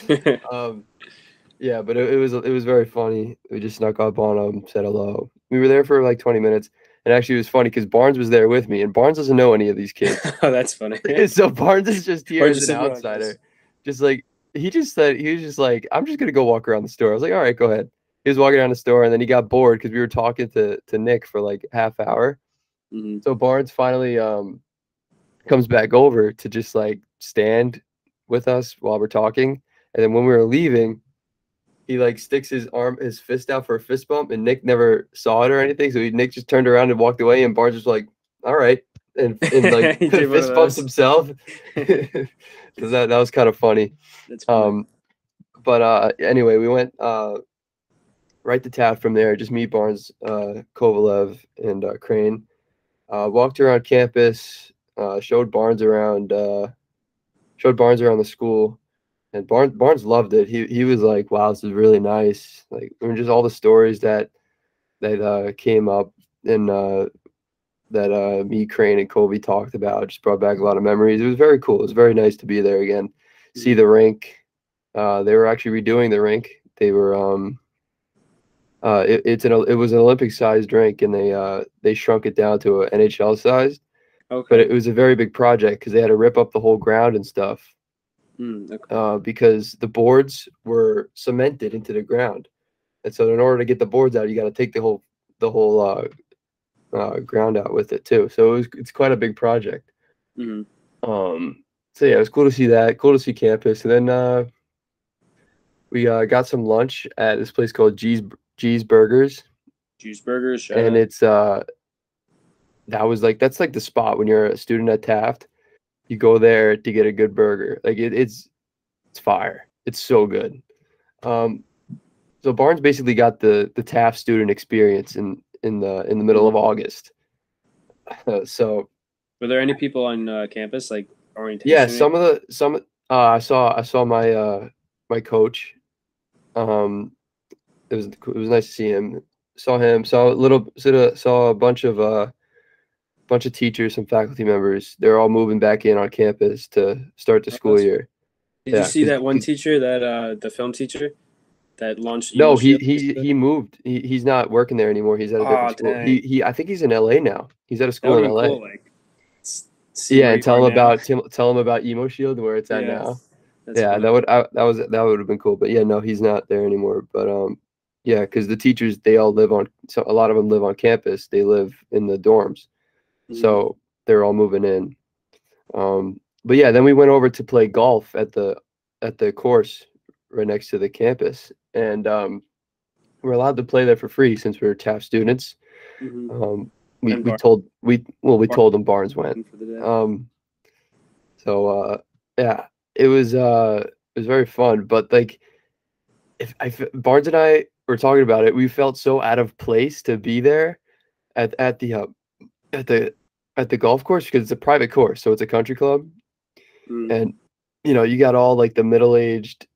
But it was very funny. We just snuck up on him, said hello. We were there for like 20 minutes. And actually, it was funny because Barnes was there with me, and Barnes doesn't know any of these kids. Oh, that's funny. So Barnes is just here as an outsider. Just like, he was just like, I'm just going to go walk around the store. I was like, all right, go ahead. He was walking around the store, and then he got bored because we were talking to Nick for like half hour. Mm-hmm. So Barnes finally comes back over to just like stand with us while we're talking. And then when we were leaving, he like sticks his fist out for a fist bump, and Nick never saw it or anything. So Nick just turned around and walked away, and Barnes was like, all right. And like fist bumps himself. So that was kind of funny. That's funny. But anyway, we went right to Taft from there, just meet Barnes, Kovalev, and Crane. Walked around campus, showed Barnes around the school. And Barnes loved it. He was like, "Wow, this is really nice." Like, just all the stories that came up and that me, Crane, and Colby talked about just brought back a lot of memories. It was very cool. It was very nice to be there again, see the rink. They were actually redoing the rink. They were it was an Olympic-sized rink, and they shrunk it down to an NHL-sized. Okay. But it was a very big project because they had to rip up the whole ground and stuff. Okay. Because the boards were cemented into the ground, and so in order to get the boards out, you got to take the whole ground out with it too. So it's quite a big project. Mm-hmm. So yeah, it was cool to see that. Cool to see campus, and then we got some lunch at this place called G's Burgers. Juice Burgers, And it's that's like the spot when you're a student at Taft. You go there to get a good burger. Like it's fire. It's so good. So Barnes basically got the Taft student experience in the middle of August. So were there any people on campus like orientation? yeah, I saw my coach. It was nice to see him. Saw a bunch of teachers, some faculty members. They're all moving back in on campus to start the school year. Did you see that one teacher, that the film teacher that launched? No, he moved. He's not working there anymore. He's at a different school. He I think he's in LA now. He's at a school in LA. Cool, like, yeah, and tell him about Emo Shield and where it's at now. Yeah, funny. that would have been cool. But yeah, no, he's not there anymore. But yeah, because the teachers, they all so a lot of them live on campus. They live in the dorms. So they're all moving in. But yeah, then we went over to play golf at the course right next to the campus, and we're allowed to play there for free since we're Taft students. We told them Barnes went. So yeah, it was very fun. But like, if Barnes and I were talking about it, we felt so out of place to be there at the golf course because it's a private course, so it's a country club, and you got all like the middle-aged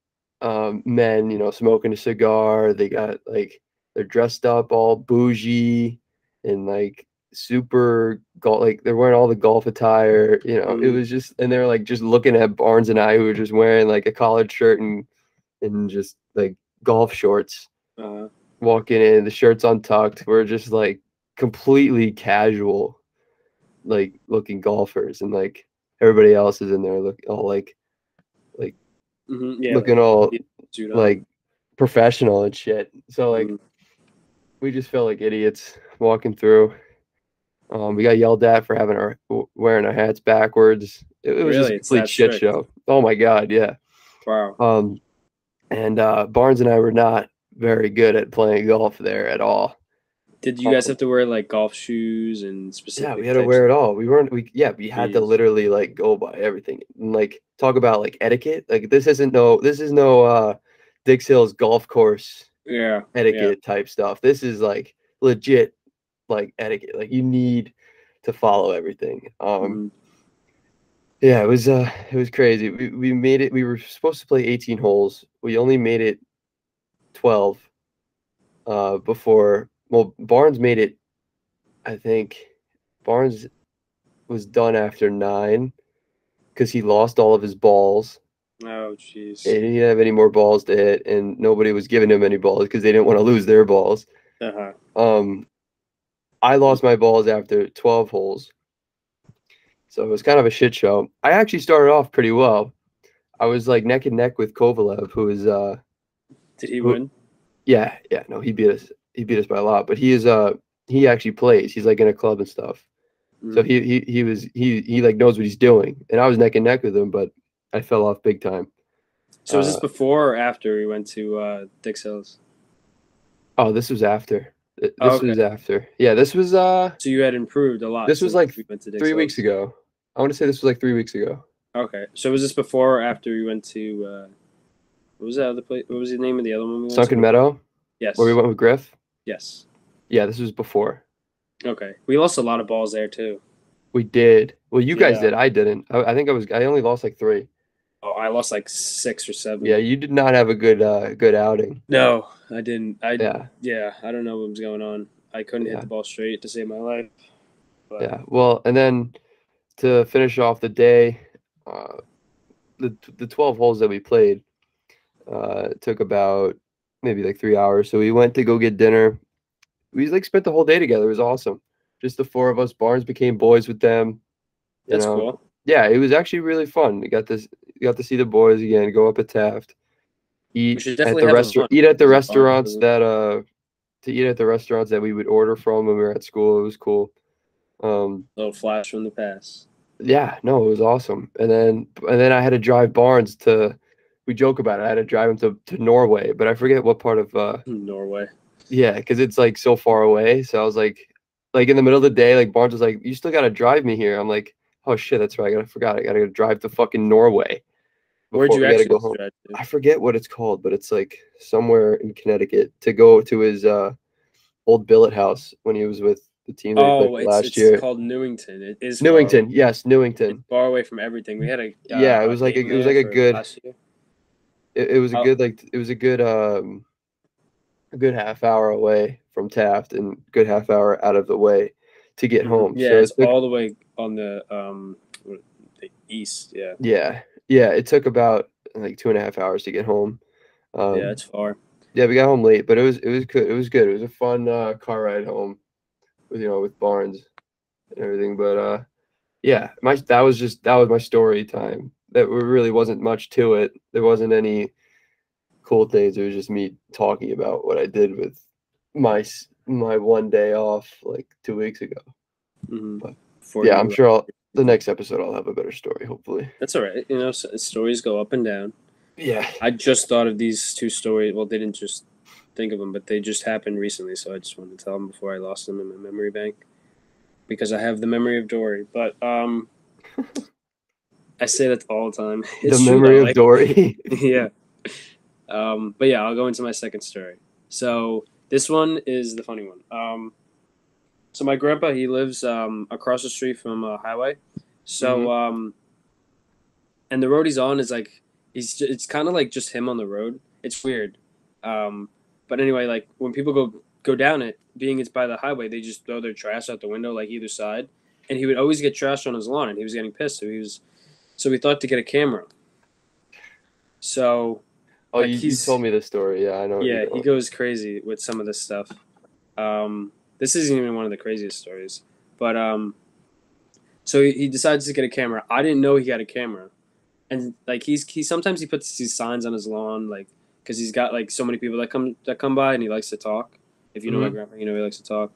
men, smoking a cigar. They got like they're dressed up all bougie and like super golf, like they're wearing all the golf attire. It was just, and they're like just looking at Barnes and I, who were just wearing like a collared shirt and just like golf shorts, walking in, the shirts untucked. We're just like completely casual, like looking golfers, and like everybody else is in there all looking all like professional and shit. So like we just felt like idiots walking through. We got yelled at for wearing our hats backwards. It was just a complete shit show. Oh my god, yeah. Wow. And Barnes and I were not very good at playing golf there at all. Did you guys have to wear like golf shoes and specific? Yeah, we had to wear it all. We had to literally like go by everything and like talk about like etiquette. Like this is no Dix Hills golf course etiquette type stuff. This is like legit like etiquette. Like you need to follow everything. Yeah, it was crazy. We made it. We were supposed to play 18 holes. We only made it 12 before. Well, Barnes made it. I think Barnes was done after 9 because he lost all of his balls. Oh, jeez. He didn't have any more balls to hit, and nobody was giving him any balls because they didn't want to lose their balls. I lost my balls after 12 holes. So it was kind of a shit show. I actually started off pretty well. I was like neck and neck with Kovalev, who is Did he win? Yeah, no, he beat us. He beat us by a lot, but he actually plays. He's like in a club and stuff. So he like knows what he's doing. And I was neck and neck with him, but I fell off big time. So was this before or after we went to Dix Hills? Oh, this was after. This was after. Yeah, this was So you had improved a lot. This was like we went to 3 weeks ago. I want to say this was like 3 weeks ago. Okay. So was this before or after we went to what was that other place? What was the name of the other one we went Sunken to? Meadow? Yes. Where we went with Griff? Yes. Yeah, this was before. Okay. We lost a lot of balls there too. We did. Well, you guys did. I didn't. I think I only lost like 3. Oh, I lost like 6 or 7. Yeah, you did not have a good outing. No, I didn't. I don't know what was going on. I couldn't hit the ball straight to save my life. But. Yeah. Well, and then to finish off the day, the 12 holes that we played took about maybe like 3 hours. So we went to go get dinner. We like spent the whole day together. It was awesome. Just the 4 of us. Barnes became boys with them. That's cool. Yeah, it was actually really fun. We got this. got to see the boys again. Go up at Taft, We should eat at definitely the have a restaurant. fun- Eat at the fun- restaurants that to eat at the restaurants that we would order from when we were at school. It was cool. Little flash from the past. Yeah, no, it was awesome. And then I had to drive Barnes to. We joke about it. I had to drive him to Norway, but I forget what part of. Norway. Yeah, because it's like so far away. So I was like in the middle of the day, like Barnes was like, "You still gotta drive me here." I'm like, "Oh shit, that's right. I forgot. I gotta drive to fucking Norway Where'd before you we gotta actually go home." drive to? I forget what it's called, but it's like somewhere in Connecticut to go to his old billet house when he was with the team that he played Oh, for it's last year. called Newington. It is Newington, yes, It's Newington. far away from everything. We had a Yeah, it was like game it was there like a for good. last year. It was a Oh. good a good half hour away from Taft and good half hour out of the way to get home. Yeah, So it's it took, all the way on the east. Yeah, yeah, it took about like 2.5 hours to get home. yeah, it's far. Yeah, we got home late, but it was good. It was good. It was a fun car ride home with with Barnes and everything. But yeah, that was my story time. That really wasn't much to it. There wasn't any cool things. It was just me talking about what I did with my one day off like 2 weeks ago. Mm-hmm. But yeah, I'm sure the next episode I'll have a better story. Hopefully, that's all right. You know, stories go up and down. Yeah, I just thought of these two stories. Well, they didn't just think of them, but they just happened recently. So I just wanted to tell them before I lost them in my memory bank, because I have the memory of Dory. But I say that all the time. It's the true, memory though, of Dory. Yeah. But yeah, I'll go into my second story. So this one is the funny one. So my grandpa, he lives across the street from a highway. So and the road he's on is like it's kind of like just him on the road. It's weird. But anyway, like when people go down it, being it's by the highway, they just throw their trash out the window like either side. And he would always get trash on his lawn, and he was getting pissed. So we thought to get a camera. So Oh, like you told me this story. Yeah, I know. Yeah, he goes crazy with some of this stuff. This isn't even one of the craziest stories. But so he decides to get a camera. I didn't know he got a camera. And like he sometimes he puts these signs on his lawn, like because he's got like so many people that come by, and he likes to talk. If you know my grandpa, you know he likes to talk.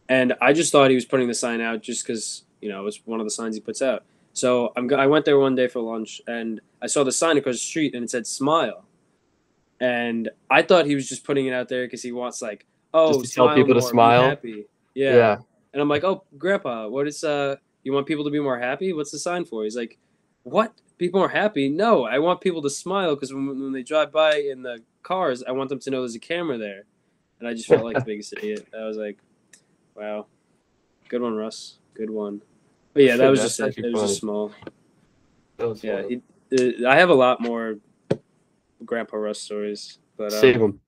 And I just thought he was putting the sign out just because it's one of the signs he puts out. So I went there one day for lunch, and I saw the sign across the street, and it said "Smile," and I thought he was just putting it out there because he wants like, oh, just to tell people more, to smile. be happy. Yeah. And I'm like, oh, Grandpa, what is you want people to be more happy? What's the sign for? He's like, what? People are happy? No, I want people to smile because when they drive by in the cars, I want them to know there's a camera there. And I just felt like the biggest idiot. I was like, wow, good one, Russ. Good one. But yeah, that was just it. It was just small. That was funny. I have a lot more Grandpa Russ stories, but save them.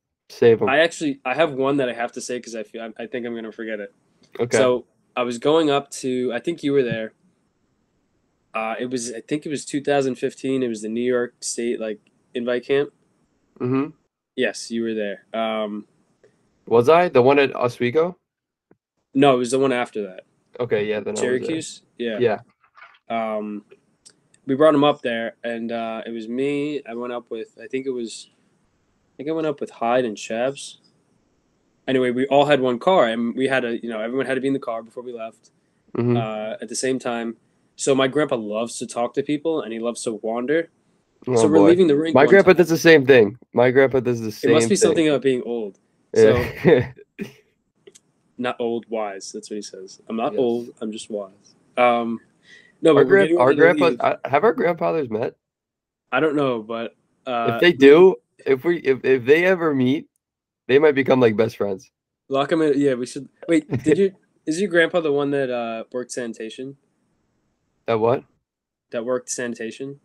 I have one that I have to say because I think I'm gonna forget it. Okay. So I was going up to, I think you were there. I think it was 2015. It was the New York State invite camp. Mm-hmm. Yes, you were there. Was I the one at Oswego? No, it was the one after that. Okay, yeah, then Syracuse. Yeah. We brought him up there, and it was me. I went up with I went up with Hyde and Shabs. Anyway, we all had one car, and we had everyone had to be in the car before we left. Mm-hmm. At the same time, so my grandpa loves to talk to people, and he loves to wander. Oh, so we're leaving the rink. My grandpa does the same thing. My grandpa does the same thing. It must be something about being old. So, not old, wise. That's what he says. I'm not old. I'm just wise. No, but our grandpa. Have our grandfathers met? I don't know, but if they do, if they ever meet, they might become like best friends. Lock them in. Yeah, we should. Wait, is your grandpa the one that worked sanitation? That what? That worked sanitation?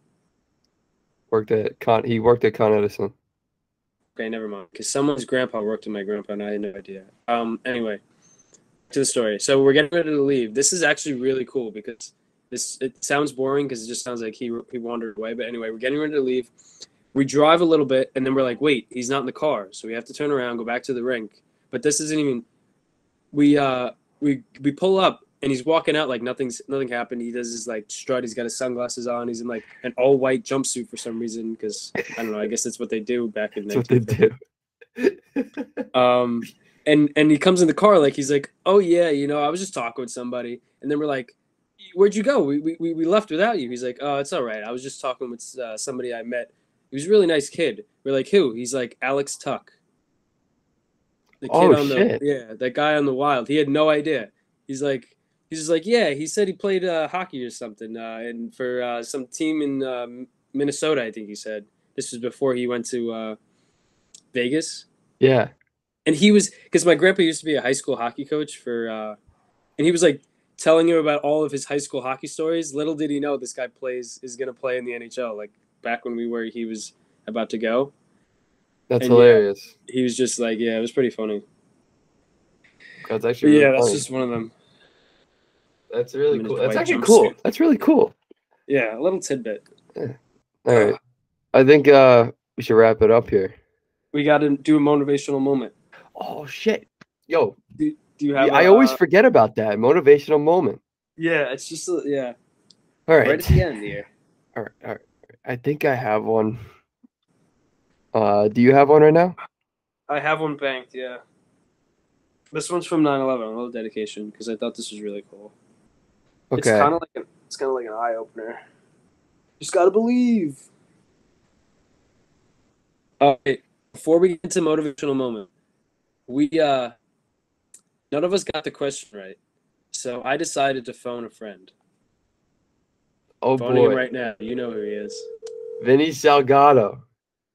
He worked at Con Edison. Okay, never mind. Because someone's grandpa worked with my grandpa, and I had no idea. Anyway, to the story. So we're getting ready to leave. This is actually really cool because it sounds boring because it just sounds like he wandered away. But anyway, we're getting ready to leave. We drive a little bit, and then we're like, wait, he's not in the car. So we have to turn around, go back to the rink. But this isn't even – we pull up, and he's walking out like nothing happened. He does his like strut. He's got his sunglasses on. He's in like an all white jumpsuit for some reason because I don't know. I guess that's what they do back in. That's what they do. And he comes in the car like he's like, oh yeah, I was just talking with somebody, and then we're like, where'd you go? We left without you. He's like, oh, it's all right. I was just talking with somebody I met. He was a really nice kid. We're like, who? He's like Alex Tuck. The kid on shit. that guy on the Wild. He had no idea. He's just like, yeah. He said he played hockey or something, and for some team in Minnesota, I think he said. This was before he went to Vegas. Yeah. And he was, because my grandpa used to be a high school hockey coach and he was like telling him about all of his high school hockey stories. Little did he know this guy is going to play in the NHL, like back when he was about to go. That's hilarious. Yeah, he was just like, yeah, it was pretty funny. That's actually really that's funny. just one of them. That's really cool. That's actually cool. Suit. That's really cool. Yeah, a little tidbit. Yeah. All right. I think we should wrap it up here. We got to do a motivational moment. Oh, shit. Yo. Do you have I always forget about that. Motivational moment. Yeah, it's just, yeah. All right. Right at the end here. All right. I think I have one. Do you have one right now? I have one banked, yeah. This one's from 9/11, a little dedication, because I thought this was really cool. Okay. It's kind of like an eye opener. Just gotta believe. All right. Before we get into motivational moment, we none of us got the question right, so I decided to phone a friend. Oh Phoning boy! him right now. You know who he is. Vinny Salgado.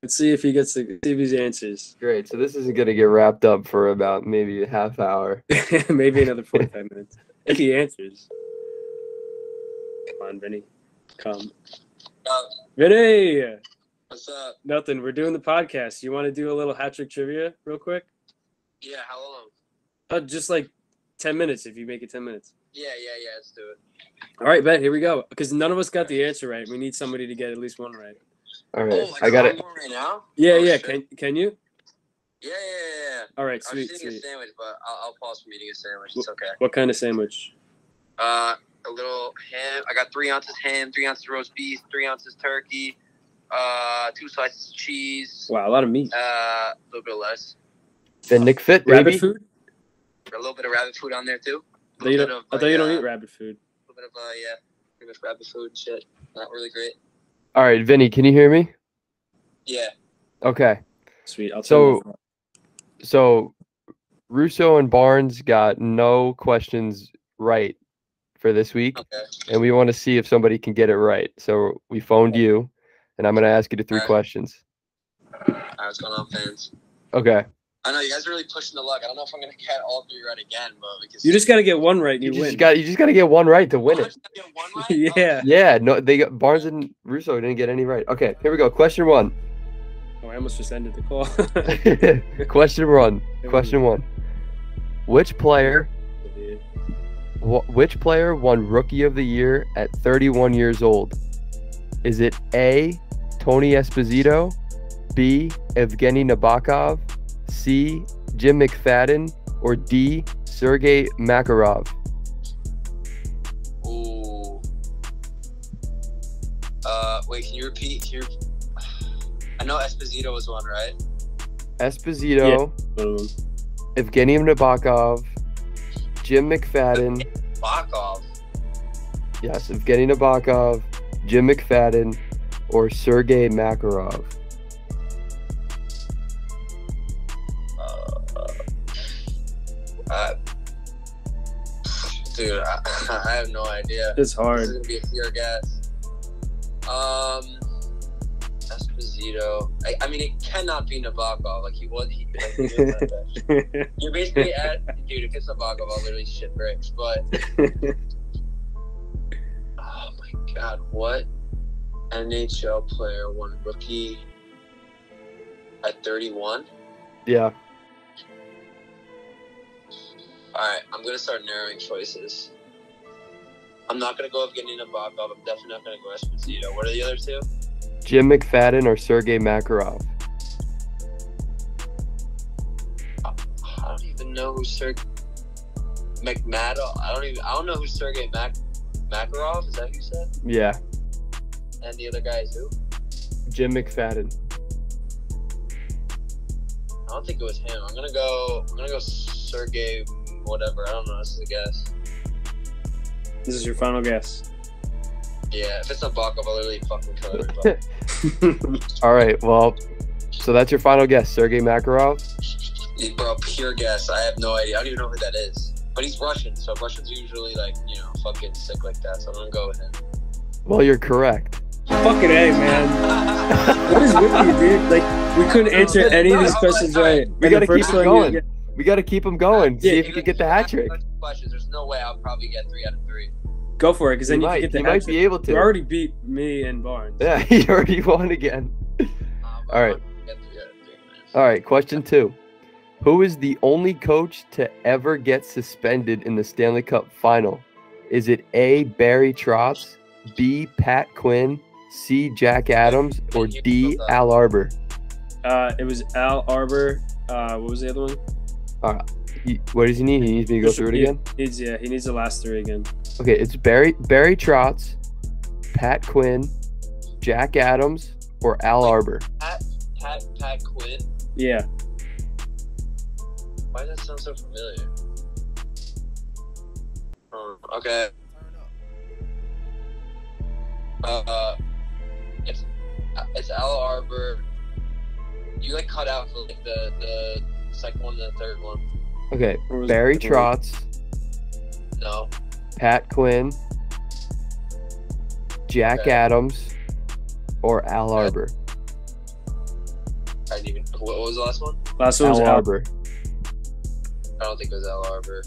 Let's see if he answers. Great. So this is gonna get wrapped up for about maybe a half hour. Maybe another 45 minutes. If he answers. Come on, Vinny. Come. Vinny! What's up? Nothing. We're doing the podcast. You want to do a little hat trick trivia real quick? Yeah, how long? Just like 10 minutes if you make it 10 minutes. Yeah, let's do it. All right, bet. Here we go. Because none of us got the answer right. We need somebody to get at least one right. All right. Oh, I got it. Right now? Yeah. Shit. Can you? Yeah. All right, I was eating a sandwich, but I'll pause from eating a sandwich. It's okay. What kind of sandwich? A little ham. I got 3 ounces ham, 3 ounces roast beef, 3 ounces turkey, 2 slices of cheese. Wow, a lot of meat. A little bit of lettuce. Then Nick Fit, rabbit food? A little bit of rabbit food on there, too. I thought you don't eat rabbit food. A little bit of, pretty much rabbit food and shit. Not really great. All right, Vinny, can you hear me? Yeah. Okay. Sweet. So Russo and Barnes got no questions right for this week, and we want to see if somebody can get it right. So we phoned you, and I'm going to ask you the 3 questions. All right, what's going on, fans? Okay. I know you guys are really pushing the luck. I don't know if I'm going to get all 3 right again, but you just got to get one right and you win. You just got to get one right to win it. Get one right? Yeah. Yeah. No, Barnes and Russo didn't get any right. Okay, here we go. Question 1. Oh, I almost just ended the call. Question 1. Which player won Rookie of the Year at 31 years old? Is it A, Tony Esposito, B, Evgeny Nabokov, C, Jim McFadden, or D, Sergei Makarov? Ooh. Wait, can you repeat? I know Esposito was one, right? Esposito, Evgeny Nabokov, Jim McFadden. Nabokov? Yes, Evgeny Nabokov, Jim McFadden, or Sergei Makarov. Dude, I have no idea. It's hard. This is gonna be a pure guess. Esposito. I mean, it cannot be Nabokov. Like he was that. You're basically dude. If it's Nabokov, I'll literally shit bricks. But oh my god, what NHL player won Rookie at 31? Yeah. Alright, I'm going to start narrowing choices. I'm not going to go Evgeny Nabokov. I'm definitely not going to go Esposito. What are the other 2? Jim McFadden or Sergei Makarov? I don't even know who Sergei... McMaddo. I don't know who Sergei Makarov. Is that who you said? Yeah. And the other guy is who? Jim McFadden. I don't think it was him. I'm gonna go Sergey whatever. I don't know. This is a guess. This is your final guess. Yeah, if it's not Bakov, I'll literally fucking kill everybody. All right. Well, so that's your final guess, Sergei Makarov. Bro, pure guess. I have no idea. I don't even know who that is. But he's Russian, so Russians are usually like, fucking sick like that. So I'm gonna go with him. Well, you're correct. Fucking A, man. What is with you, dude? Like, we couldn't answer any of these questions right. We gotta keep them going. We gotta keep them going. See if you can get the hat trick. Questions. There's no way I'll probably get 3 out of 3. Go for it, because then you can get the hat trick. You might be able to. You already beat me and Barnes. Yeah, he already won again. All right. All right, question 2. Who is the only coach to ever get suspended in the Stanley Cup final? Is it A, Barry Trotz, B, Pat Quinn, C, Jack Adams, or D, Al Arbour? It was Al Arbour. What was the other one? What does he need? He needs me to go through it again? He needs the last 3 again. Okay, it's Barry Trotz, Pat Quinn, Jack Adams, or Al Arbour. Pat Quinn? Yeah. Why does that sound so familiar? Okay. It's Al Arbour. You cut out for the second one and the third one. Okay, Barry Trotz. No. Pat Quinn, Jack Adams, or Al Arbour. I didn't even. What was the last one? Last one was Al Arbour. I don't think it was Al Arbour.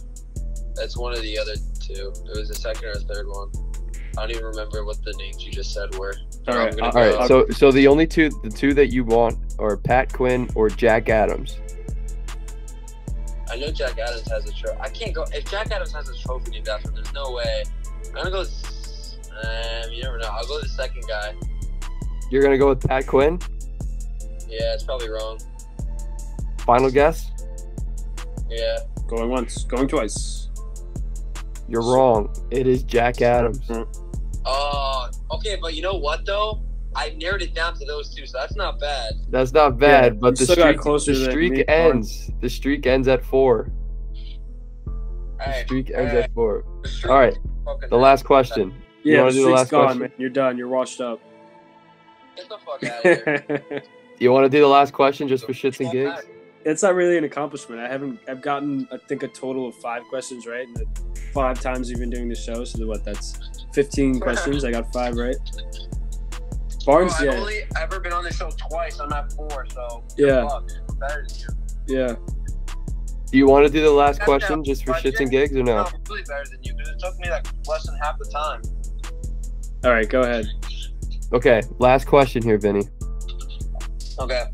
That's one of the other 2. It was the second or third one. I don't even remember what the names you just said were. All right. So the only the 2 that you want are Pat Quinn or Jack Adams. I know Jack Adams has a trophy. I can't go. If Jack Adams has a trophy named after him, there's no way. I'm gonna go. You never know. I'll go with the second guy. You're gonna go with Pat Quinn? Yeah, it's probably wrong. Final guess? Yeah. Going once, going twice. You're wrong. It is Jack Adams. Okay, but you know what though? I narrowed it down to those 2, so that's not bad. That's not bad, but the streak ends. The streak ends at 4. The streak ends at 4. All right. The last question. Yeah, you want to do the last gone, question? Man. You're done. You're washed up. Get the fuck out of here. You want to do the last question just for shits and gigs? It's not really an accomplishment. I've gotten, I think, a total of 5 questions right in the 5 times we've been doing the show. So that's 15 questions. I got 5 right. Barnes, I've only ever been on the show twice. I'm at 4, so yeah. I'm better than you. Yeah. Do you want to do the last question just for shits and gigs or no? I'm really better than you because it took me less than half the time. All right, go ahead. Okay, last question here, Vinny. Okay.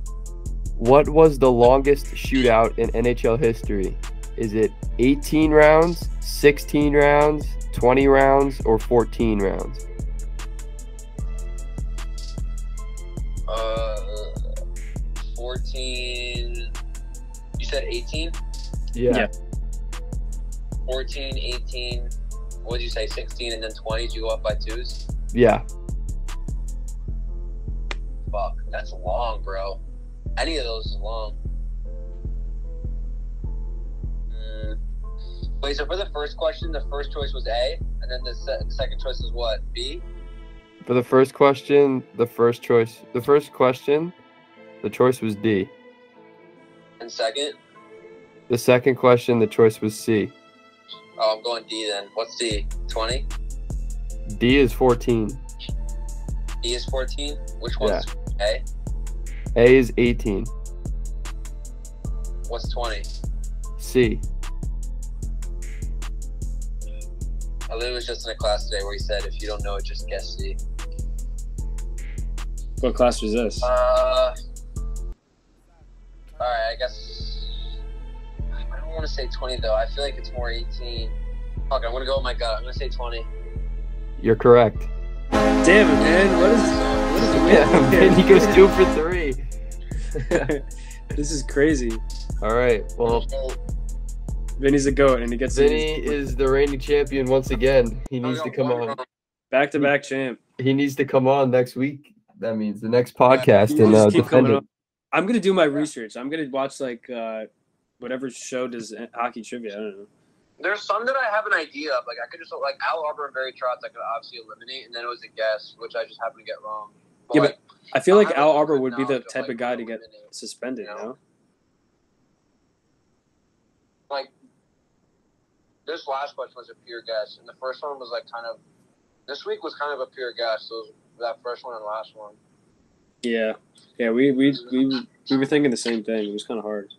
What was the longest shootout in NHL history? Is it 18 rounds, 16 rounds, 20 rounds, or 14 rounds? 14. You said 18? Yeah. 14, 18. What did you say? 16 and then 20? Did you go up by 2s? Yeah. Fuck, that's long, bro. Any of those is long. Wait, so for the first question, the first choice was A, and then the second choice was what? B? For the first question, the choice was D. And second? The second question, the choice was C. Oh, I'm going D then. What's D? 20? D is 14. D is 14? Which one's A? A is 18. What's 20? C. I literally was just in a class today where he said if you don't know it, just guess C. What class was this? Alright, I guess I don't want to say 20 though. I feel like it's more 18. Fuck, I'm gonna go with my gut. I'm gonna say 20. You're correct. Damn it, man. What is the man, he goes 2 for 3. This is crazy. All right. Well, Vinny's a goat, and he gets Vinny is the reigning champion once again. He needs to come on. Back-to-back champ. He needs to come on next week. That means the next podcast You and just keep defend coming it. on. I'm gonna do my research. I'm gonna watch like whatever show does hockey trivia. I don't know. There's some that I have an idea of. Like I could just like Al Arbor and Barry Trotz. I could obviously eliminate, and then it was a guess, which I just happened to get wrong. Yeah, but I feel like I have Al a Arbor good would be the knowledge of, type like, of guy to who get eliminated, suspended. you You know? know? Like this last question was a pure guess, and the first one was like kind of. This week was kind of a pure guess. So that first one and last one. Yeah. We were thinking the same thing. It was kind of hard.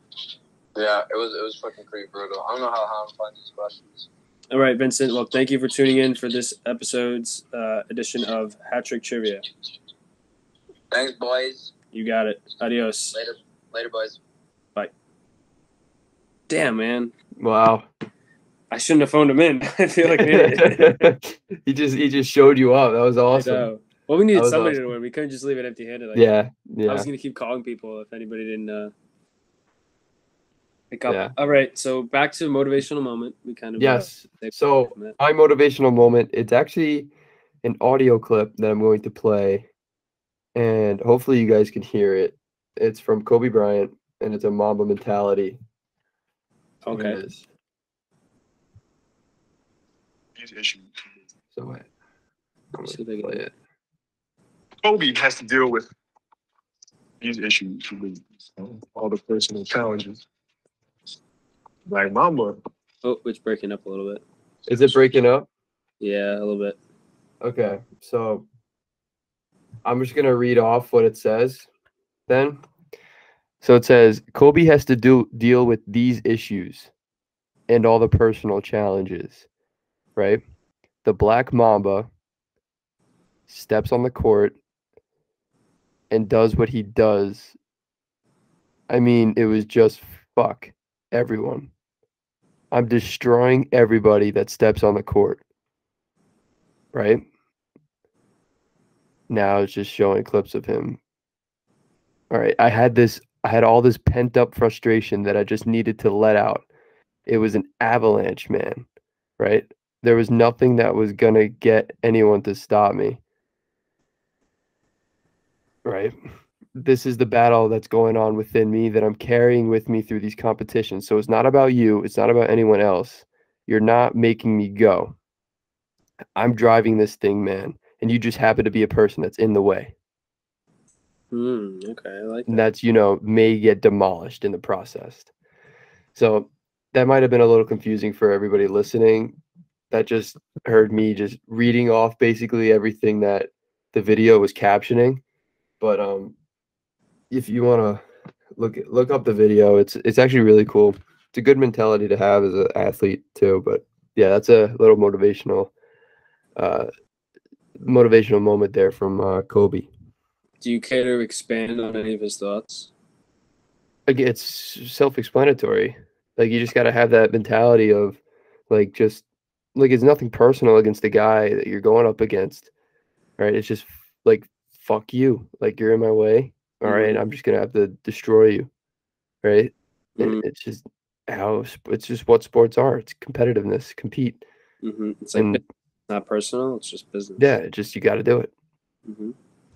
Yeah, it was fucking pretty brutal. I don't know how I'm finding these questions. All right, Vincent. Well, thank you for tuning in for this episode's edition of Hat Trick Trivia. Thanks, boys. You got it. Adios. Later, boys. Bye. Damn, man. Wow. I shouldn't have phoned him in. I feel like an idiot. he just showed you up. That was awesome. I know. Well, we needed somebody awesome. to win. We couldn't just leave it empty-handed. Like Yeah. I was gonna keep calling people if anybody didn't pick up. Yeah. All right, so back to motivational moment. We kind of Yes. So my motivational moment. It's actually an audio clip that I'm going to play, and hopefully you guys can hear it. It's from Kobe Bryant, and it's a Mamba mentality. Okay. It is. So I'm gonna play it. Kobe has to deal with these issues, all the personal challenges. Like Mamba. Oh, it's breaking up a little bit. Is it breaking up? Yeah, a little bit. Okay, so I'm just gonna read off what it says then. So it says Kobe has to deal with these issues and all the personal challenges, right? The Black Mamba steps on the court and does what he does. I mean, it was just fuck everyone. I'm destroying everybody that steps on the court. Right? Now it's just showing clips of him. All right, I had all this pent up frustration that I just needed to let out. It was an avalanche, man. Right? There was nothing that was gonna get anyone to stop me. Right? This is the battle that's going on within me that I'm carrying with me through these competitions. So it's not about you. It's not about anyone else. You're not making me go. I'm driving this thing, man. And you just happen to be a person that's in the way. Okay, I like that. And that's, may get demolished in the process. So that might have been a little confusing for everybody listening. That just heard me just reading off basically everything that the video was captioning. But if you want to look up the video, it's actually really cool. It's a good mentality to have as an athlete too. But yeah, that's a little motivational moment there from Kobe. Do you care to expand on any of his thoughts? Like, it's self-explanatory. Like, you just got to have that mentality of like, just like, it's nothing personal against the guy that you're going up against, right? It's just like, fuck you. Like, you're in my way. All right, I'm just gonna have to destroy you, right? And it's just what sports are. It's competitiveness, compete. It's like not personal. It's just business. Yeah, you got to do it.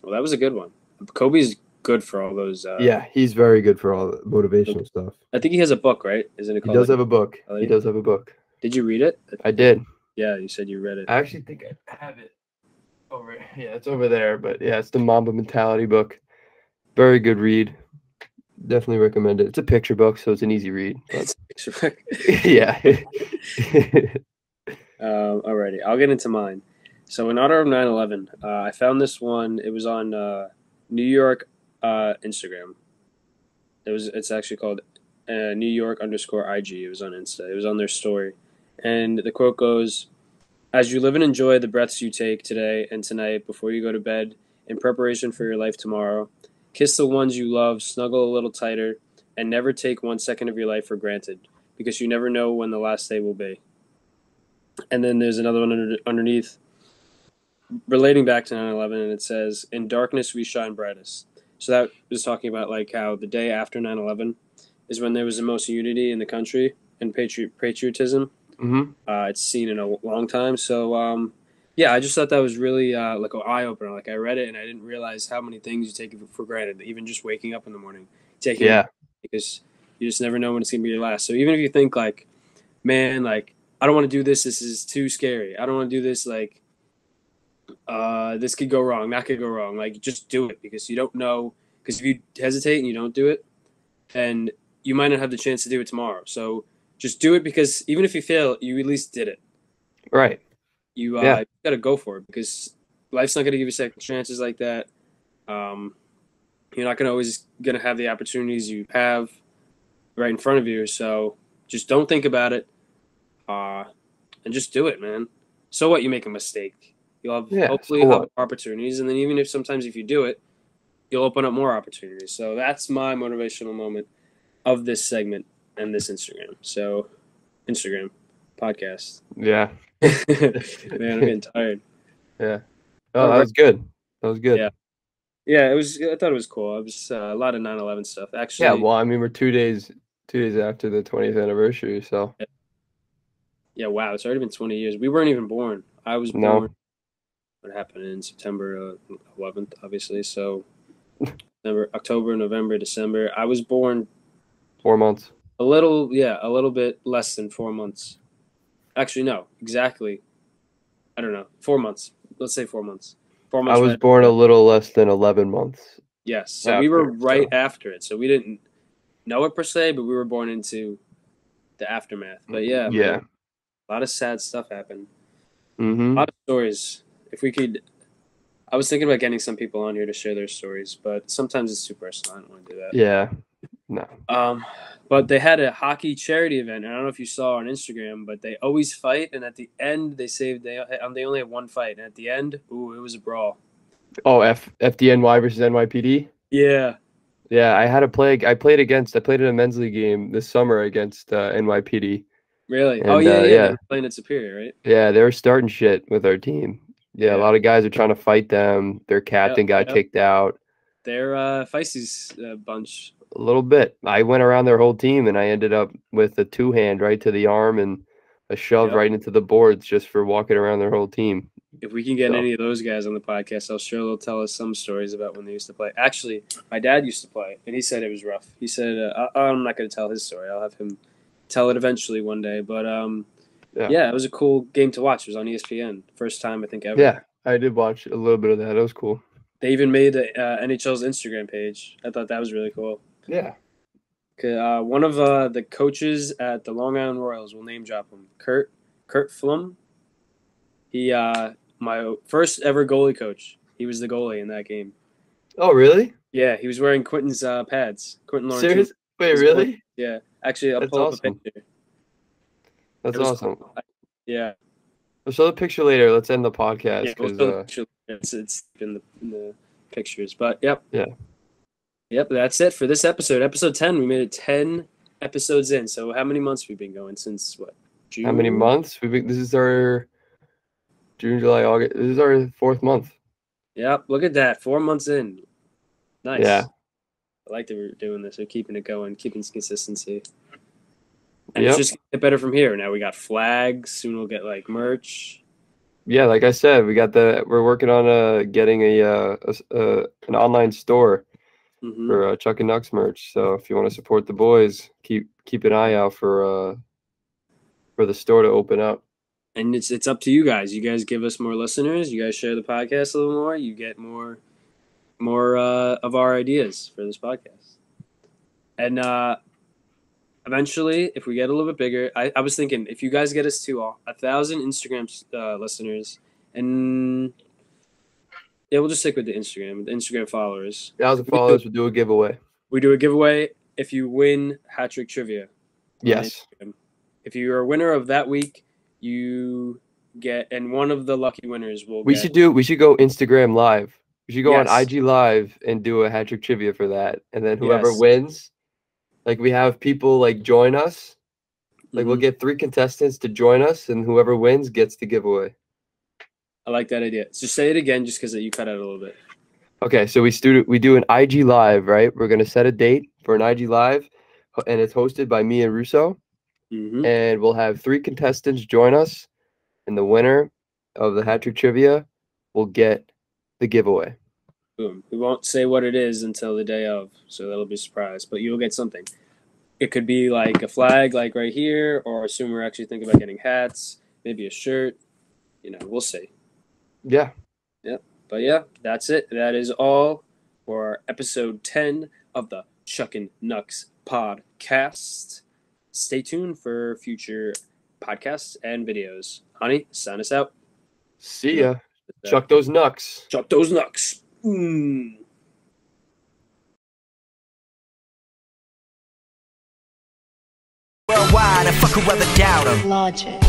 Well, that was a good one. Kobe's good for all those. Yeah, he's very good for all the motivational stuff. I think he has a book, right? Isn't it called? He does have a book. He does have a book. Did you read it? I did. Yeah, you said you read it. I actually think I have it over. Yeah, it's over there. But yeah, it's the Mamba Mentality book. Very good read. Definitely recommend it. It's a picture book, so it's an easy read. It's a picture book. Yeah. Alrighty, I'll get into mine. So in honor of 9/11, I found this one. It was on New York Instagram. It's actually called New York_IG. It was on Insta. It was on their story, and the quote goes, "As you live and enjoy the breaths you take today and tonight before you go to bed, in preparation for your life tomorrow, kiss the ones you love, snuggle a little tighter, and never take 1 second of your life for granted, because you never know when the last day will be." And then there's another one underneath, relating back to 9/11, and it says, "In darkness we shine brightest." So that was talking about like how the day after 9/11 is when there was the most unity in the country, and patriotism. Mm-hmm. It's seen in a long time. So, yeah, I just thought that was really like an eye opener. Like I read it and I didn't realize how many things you take for granted. Even just waking up in the morning, because you just never know when it's gonna be your last. So even if you think like, man, like I don't want to do this. This is too scary. I don't want to do this. Like, this could go wrong. That could go wrong. Like, just do it because you don't know. Because if you hesitate and you don't do it, and you might not have the chance to do it tomorrow. So just do it because even if you fail, you at least did it. Right. You got to go for it because life's not going to give you second chances like that. You're not always going to have the opportunities you have right in front of you. So just don't think about it, and just do it, man. So what? You make a mistake, you'll have hopefully have opportunities, and then even if sometimes if you do it, you'll open up more opportunities. So that's my motivational moment of this segment and this Instagram. So Instagram podcast. Yeah. Man, I'm getting tired. Yeah. Oh, that was good. That was good. Yeah. Yeah, it was. I thought it was cool. It was a lot of 9/11 stuff. Actually. Yeah. Well, I mean, we're 2 days after the 20th anniversary, so. Yeah. Wow. It's already been 20 years. We weren't even born. I was born. What happened in September 11th, obviously. So, October, November, December. I was born. 4 months. A little bit less than 4 months. Actually, no, exactly. I don't know. 4 months. Let's say 4 months. 4 months. I was born a little less than 11 months. Yes. So we were right after it. So we didn't know it per se, but we were born into the aftermath. But yeah. Man, a lot of sad stuff happened. Mm-hmm. A lot of stories. If we could, I was thinking about getting some people on here to share their stories, but sometimes it's too personal. I don't want to do that. Yeah. No. But they had a hockey charity event, and I don't know if you saw on Instagram, but they always fight, and at the end they only have one fight, and at the end, it was a brawl. Oh, FDNY versus NYPD? Yeah. Yeah, I played in a men's league game this summer against NYPD. Really? And, yeah. They were playing at Superior, right? Yeah, they were starting shit with our team. Yeah, a lot of guys are trying to fight them. Their captain got kicked out. They're feisty's bunch. A little bit. I went around their whole team, and I ended up with a 2-hand right to the arm and a shove right into the boards just for walking around their whole team. If we can get any of those guys on the podcast, I'm sure they'll tell us some stories about when they used to play. Actually, my dad used to play, and he said it was rough. He said, I'm not going to tell his story. I'll have him tell it eventually one day. But, it was a cool game to watch. It was on ESPN. First time, I think, ever. Yeah, I did watch a little bit of that. It was cool. They even made the NHL's Instagram page. I thought that was really cool. Yeah. One of the coaches at the Long Island Royals, will name drop him, Kurt Flum. He my first ever goalie coach. He was the goalie in that game. Oh, really? Yeah, he was wearing Quentin's pads. Quentin Lawrence. Serious? Wait, really? Yeah. Actually, I'll pull up a picture. That's awesome. Cool. Yeah. We'll show the picture later. Let's end the podcast. Yeah, we'll show the picture. It's in the pictures. But, yep. Yeah. Yep, that's it for this episode. Episode 10. We made it 10 episodes in. So how many months have we been going since what? June? How many months? This is our June, July, August. This is our 4th month. Yep, look at that. 4 months in. Nice. Yeah. I like that we're doing this. We're keeping it going, keeping consistency. And it's just going to get better from here. Now we got flags. Soon we'll get like merch. Yeah, like I said, we're working on getting an online store for Chuckin Knucks merch. So if you want to support the boys, keep an eye out for the store to open up. And it's up to you guys. You guys give us more listeners. You guys share the podcast a little more. You get more of our ideas for this podcast. And eventually, if we get a little bit bigger, I was thinking if you guys get us to 1,000 Instagram listeners, and we'll just stick with the Instagram followers. 1,000 followers, we'll do a giveaway. We do a giveaway if you win Hat Trick Trivia. Yes. If you're a winner of that week, you get, and one of the lucky winners will. We should go Instagram Live. We should go on IG Live and do a Hat Trick Trivia for that, and then whoever wins, like we have people like join us. Like we'll get 3 contestants to join us, and whoever wins gets the giveaway. I like that idea. Just say it again, just because you cut out a little bit. Okay, so we do an IG Live, right? We're gonna set a date for an IG Live, and it's hosted by me and Russo. and we'll have 3 contestants join us, and the winner of the hat trick trivia will get the giveaway. Boom. We won't say what it is until the day of, so that'll be a surprise. But you'll get something. It could be like a flag, like right here, or assume we're actually thinking about getting hats, maybe a shirt. We'll see. Yeah. Yep. But yeah, that's it. That is all for episode 10 of the Chuckin Knucks podcast. Stay tuned for future podcasts and videos. Honey, sign us out. See ya. Chuck those knucks. Chuck those knucks. Worldwide, and fuck whoever doubt 'em. Logic.